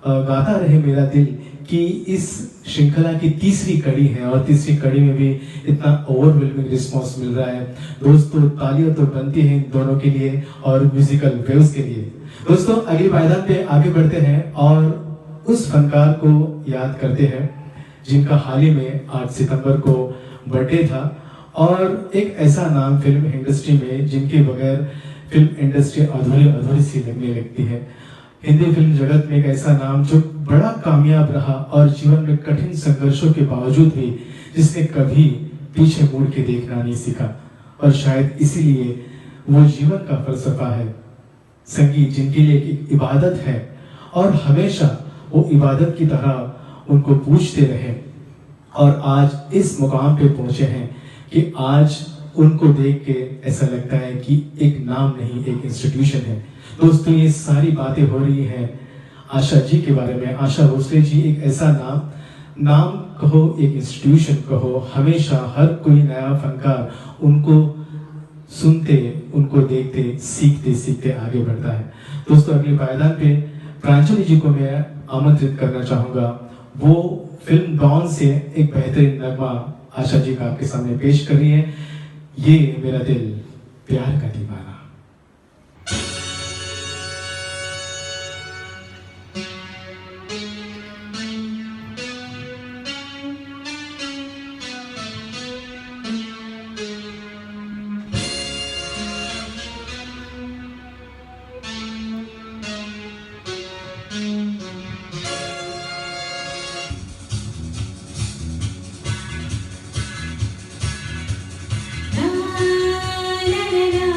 S3: गाता रहे मेरा दिल कि इस श्रृंखला की तीसरी कड़ी है और तीसरी कड़ी में भी इतना ओवरवेलमिंग रिस्पांस मिल रहा है। दोस्तों तालियां तो बनती हैं दोनों के लिए और म्यूजिकल वेव्स के लिए। दोस्तों अगली पायदान पे आगे बढ़ते हैं और उस फनकार को याद करते हैं जिनका हाल ही में 8 सितंबर को बर्थडे था और एक ऐसा नाम फिल्म इंडस्ट्री में जिनके बगैर फिल्म इंडस्ट्री अधूरी अधूरी सी लगने लगती है। हिंदी फिल्म जगत में एक ऐसा नाम जो बड़ा कामयाब रहा और जीवन में कठिन संघर्षों के बावजूद भी जिसने कभी पीछे मुड़ के देखना नहीं सीखा और शायद इसीलिए वो जीवन का फलसफा है। संगीत जिनके लिए एक इबादत है और हमेशा वो इबादत की तरह उनको पूछते रहे और आज इस मुकाम पे पहुंचे हैं कि आज उनको देख के ऐसा लगता है कि एक नाम नहीं एक इंस्टीट्यूशन है। दोस्तों ये सारी बातें हो रही हैं आशा जी के बारे में। आशा भोसले जी एक ऐसा नाम कहो एक इंस्टीट्यूशन कहो, हमेशा हर कोई नया फनकार उनको सुनते उनको देखते सीखते सीखते आगे बढ़ता है। दोस्तों अगले पायदान पे प्रांजलि जी को मैं आमंत्रित करना चाहूंगा। वो फिल्म डॉन से एक बेहतरीन नगमा आशा जी का आपके सामने पेश कर रही है। ये मेरा दिल प्यार का दीवाना।
S2: La la la la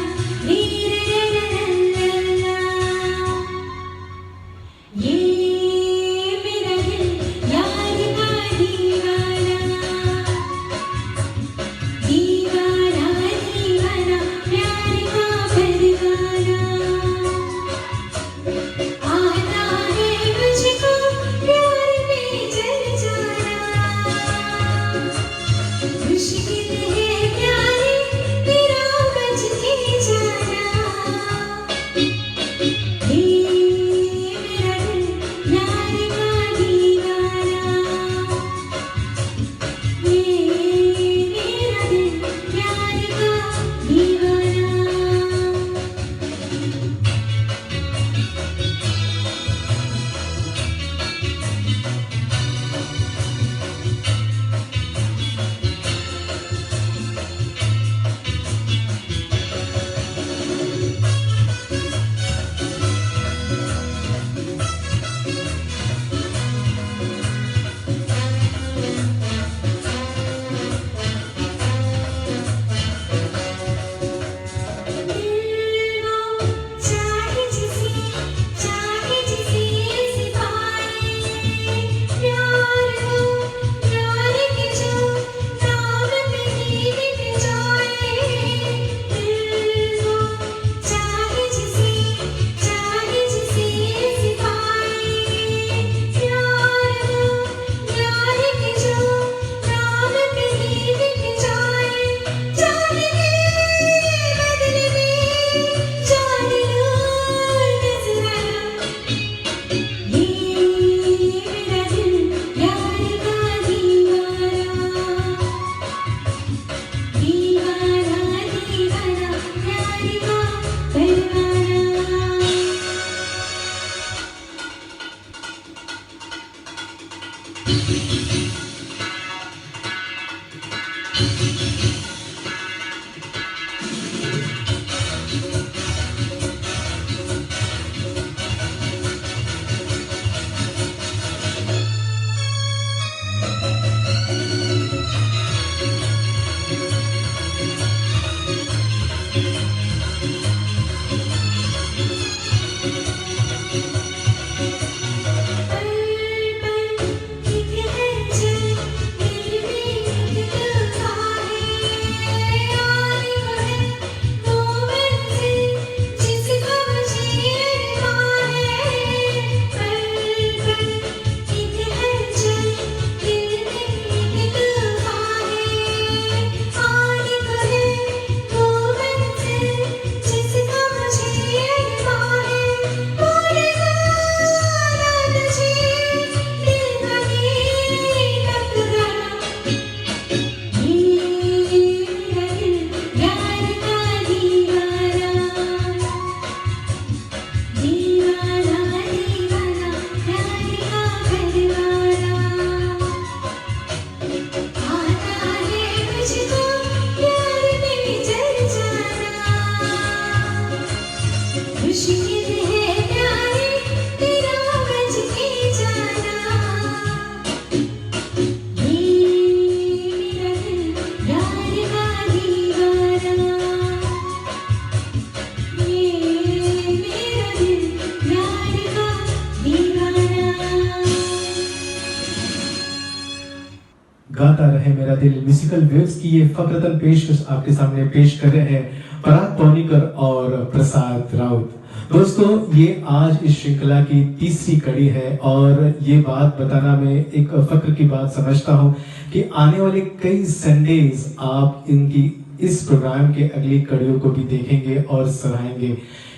S3: गाता रहे मेरा दिल म्यूजिकल वेव्स की ये फक्रतन पेशकश आपके सामने पेश कर रहे हैं पराग पौनीकर और प्रसाद राउत। दोस्तों, ये आज इस श्रृंखला की तीसरी कड़ी है और ये बात बताना मैं एक फक्र की बात समझता हूँ कि आने वाले कई संडेज आप इनकी इस प्रोग्राम के अगली कड़ियों को भी देखेंगे और सराहेंगे,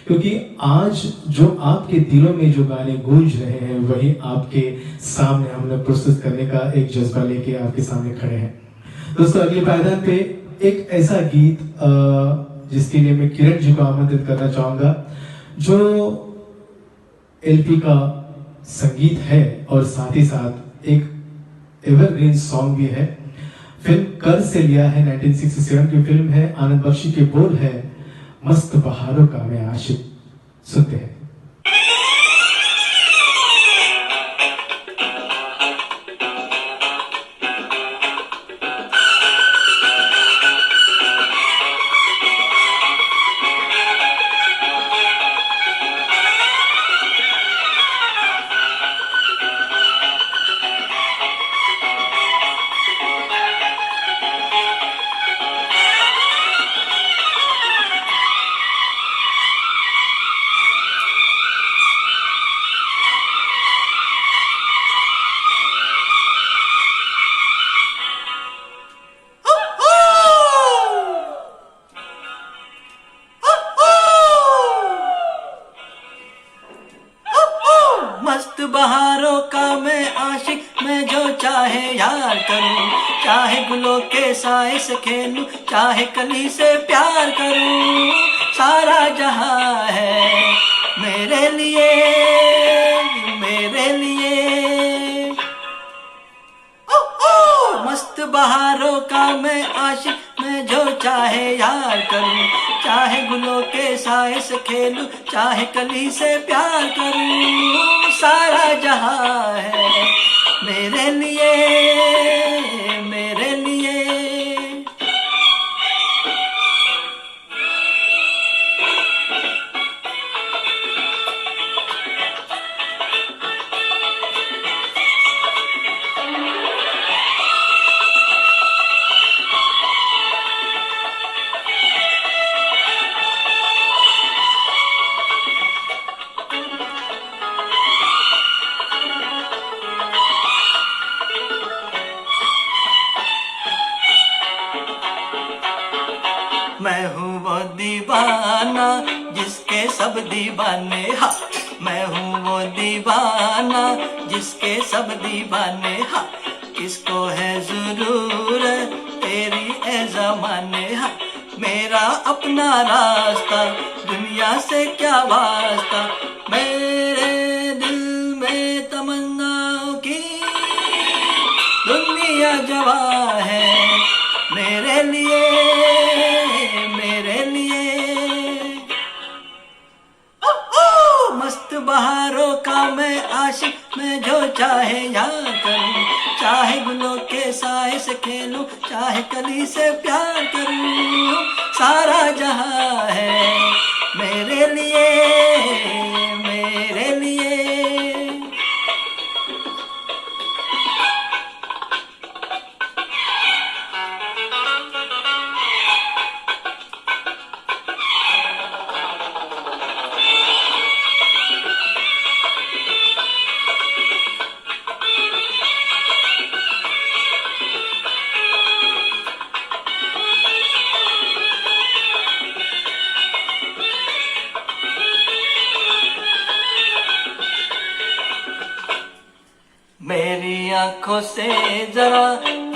S3: क्योंकि आज जो आपके दिलों में जो गाने गूंज रहे हैं वही आपके सामने हमने प्रस्तुत करने का एक जज्बा लेके आपके सामने खड़े हैं। दोस्तों, अगले पायदान पे एक ऐसा गीत जिसके लिए मैं किरण जी को आमंत्रित करना चाहूंगा, जो एलपी का संगीत है और साथ ही साथ एक एवरग्रीन सॉन्ग भी है। फिल्म कर से लिया है, 1967 की फिल्म है, आनंद बख्शी के बोल है, मस्त बहारों का मैं आशिक। सुनते हैं।
S1: मस्त बहारों का मैं आशिक, मैं जो चाहे यार करूं, चाहे गुलों के साए से खेलूं, चाहे कली से प्यार करूं, सारा जहां है मेरे लिए, मेरे लिए। मस्त बहारों का मैं आशिक, मैं जो चाहे यार करूं, चाहे गुलों के साए से खेलूं, चाहे कली से प्यार करूं, सारा जहां है मेरे लिए, मेरे लिए। मैं हूँ वो दीवाना जिसके सब दीवाने, हा। मैं हूँ वो दीवाना जिसके सब दीवाने, हा। किसको है जरूरत तेरी ए जमाने, हा। मेरा अपना रास्ता दुनिया से क्या वास्ता, मेरे दिल में तमन्नाओं की दुनिया जवा है मेरे लिए, मेरे लिए। मस्त बहारों का मैं आशिक, मैं जो चाहे यार करूं, चाहे गुलों के साए से खेलूं, चाहे कली से प्यार करूं, सारा जहां है मेरे लिए, मेरे लिए। मेरी आंखों से जरा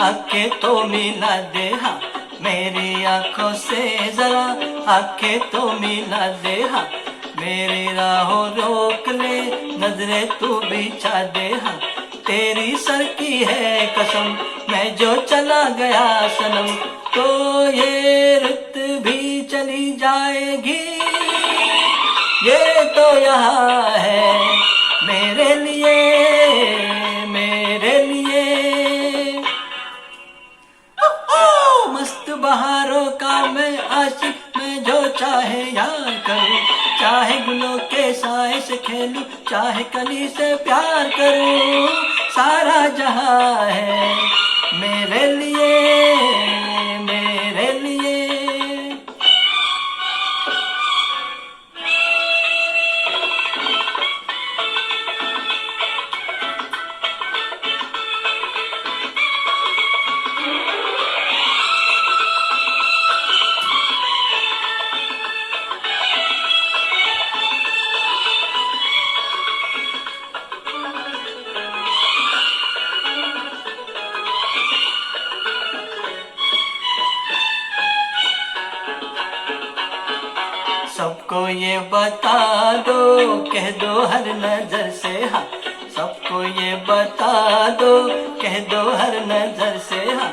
S1: आंखें तो मिला दे, हाँ। मेरी आंखों से जरा आंखें तो मिला दे, हाँ। मेरी राहों रोक ले, नजरें तू बिछा दे, हाँ। तेरी सर की है कसम, मैं जो चला गया सनम, तो ये रुत भी चली जाएगी, ये तो यहाँ है मेरे लिए, मेरे लिए। मस्त बहारों का मैं आशिक, मैं जो चाहे यार करूं, चाहे गुलों के साए से खेलूं, चाहे कली से प्यार करूं, सारा जहां है मेरे सबको ये बता दो, कह दो हर नजर से, हाँ सबको ये बता दो, कह दो हर नजर से, हाँ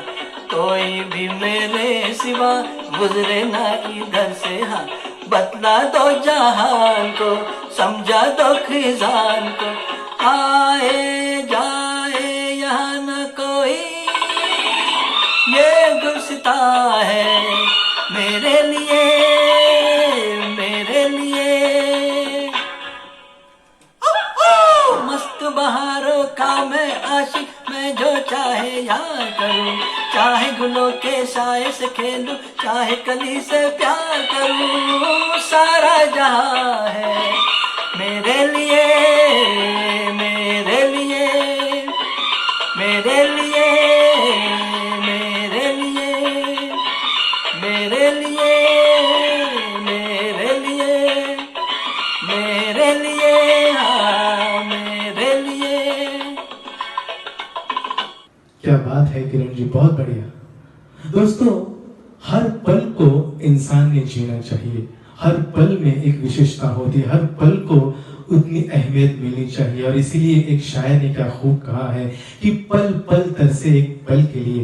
S1: कोई भी मेरे सिवा गुजरे ना इधर से, हाँ बतला दो जहान को, समझा दो खिजान को, आए जाए यहाँ न कोई, ये गुस्ता है मेरे लिए, मेरे लिए। मस्त बहारों का मैं आशिक, मैं जो चाहे यहाँ करूँ, चाहे गुलों के साए से खेलूं, चाहे कली से प्यार करूँ, सारा जहां है मेरे लिए, मेरे लिए, मेरे लिए, मेरे लिए, मेरे लिए, मेरे लिए, मेरे लिए, हाँ मेरे लिए।
S3: क्या बात है किरण जी, बहुत बढ़िया। दोस्तों, हर पल को इंसान ने जीना चाहिए, हर पल में एक विशेषता होती है, हर पल को उतनी अहमियत मिलनी चाहिए। और इसीलिए एक शायर ने क्या खूब कहा है कि पल पल तरसे एक पल के लिए,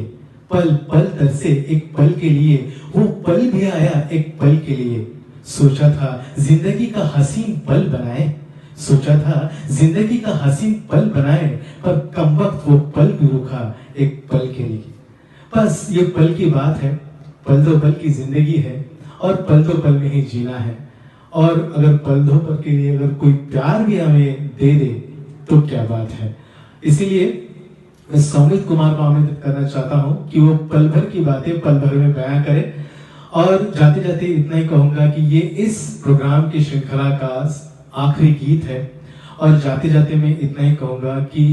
S3: पल पल तरसे एक पल के लिए, वो पल भी आया एक पल के लिए। सोचा था जिंदगी का हसीन पल बनाए, सोचा था जिंदगी का हसीन पल बनाए, पर कमबख्त वो पल भी रुका एक पल के लिए। बस ये पल की बात है, पल दो पल की जिंदगी है और पल दो पल में ही जीना है। और अगर पल दो पल के लिए अगर कोई प्यार भी हमें दे दे तो क्या बात है। इसीलिए मैं सौमित कुमार को आमंत्रित करना चाहता हूं कि वो पल भर की बातें पल भर में बयां करें। और जाते जाते इतना ही कहूंगा कि ये इस प्रोग्राम की श्रृंखला का आखिरी गीत है। और जाते जाते मैं इतना ही कहूंगा कि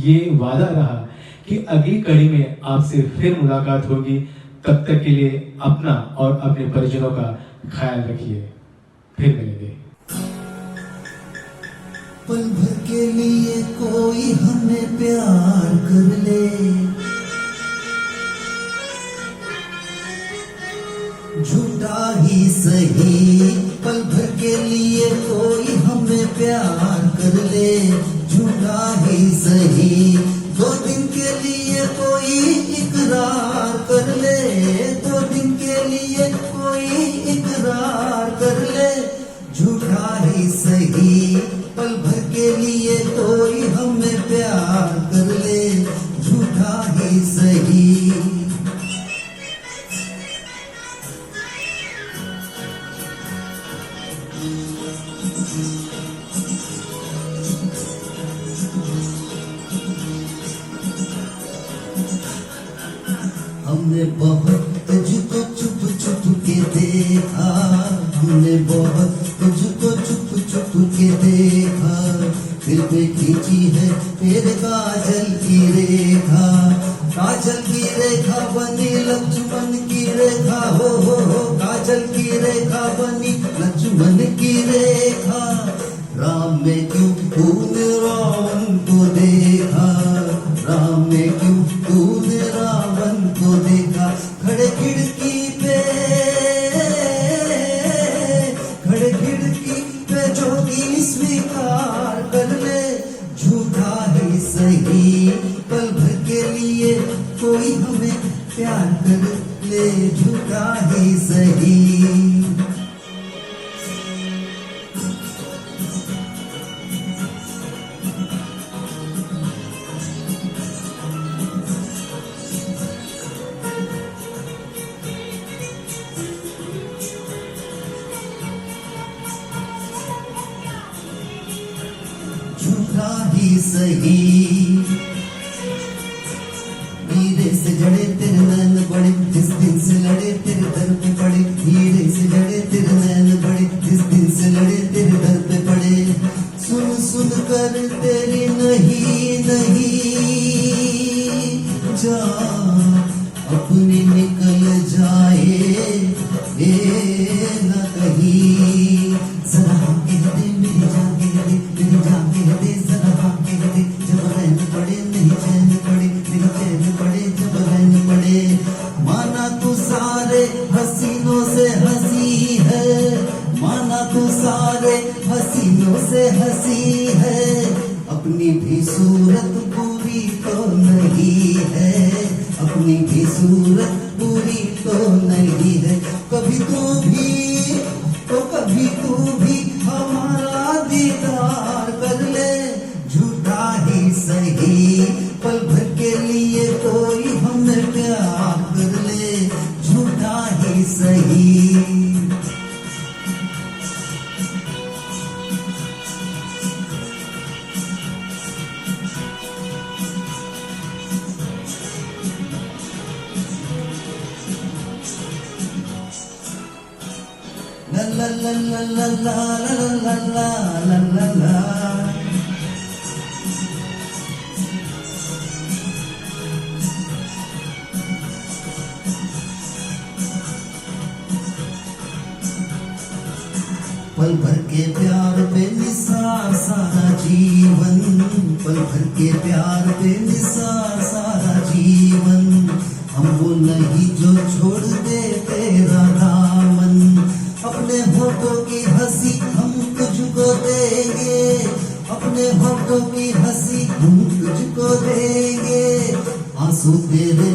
S3: ये वादा रहा कि अगली कड़ी में आपसे फिर मुलाकात होगी। तब तक के लिए अपना और अपने परिजनों का ख्याल रखिए, फिर मिलेंगे।
S5: पल भर के लिए कोई हमें प्यार कर ले, झूठा ही सही। पल भर के लिए कोई हमें प्यार कर ले, झूठा ही सही। 2 दिन के लिए कोई इकरार कर ले, 2 दिन के लिए कोई इकरार कर ले, झूठा ही सही। पल भर के लिए कोई हमें प्यार कर ले, झूठा ही सही। हमने बहुत तुझको छुप छुप के देखा, हमने बहुत तुझको छुप छुप के देखा। दिल पे खींची है तेरे काजल की रेखा, काजल की रेखा बनी लक्ष्मण की रेखा। हो काजल की रेखा बनी लक्ष्मण की रेखा। राम में क्यों तूने रावण को देखा, राम में क्यों तूने रावण को देखा। खड़े खिड़की पे, खड़े खिड़की पे जोगी स्वीकार कर ले, झूठा ही सही। पल भर के लिए कोई हमें प्यार कर ले, झूठा ही सही। झूठा ही सही। हीरे से जड़े तेरे नैन बड़े, जिस दिन से लड़े तेरे दर पे पड़े। हीरे से जड़े तेरे नैन बड़े, जिस दिन से लड़े तेरे दर पे पड़े। सुन सुन कर तेरी नहीं नहीं जा, अपनी निकल जाए न कहीं। जरा कह दे मेरी जान, कह दे मेरी जान, कह दे जरा कह दे। जब रैन पड़े नहीं चैन पड़े, नहीं चैन पड़े जब रैन पड़े। माना तू सारे हसीनों से हंसी है, माना अपनी भी सूरत पूरी तो नहीं है। कभी तू भी हमारा दीदार कर ले, झूठा ही सही पल भर के लिए कोई हमें प्यार कर ले, झूठा ही सही। La la la la la la la la la la la। पल भर के प्यार पे निसार सारा जीवन, पल भर के प्यार पे निसार सारा जीवन। हम वो नहीं जो छोड़ दे तेरा दामन, अपने होठों की हंसी हम तुझको देंगे, अपने होठों की हंसी हम तुझको देंगे। आंसू तेरे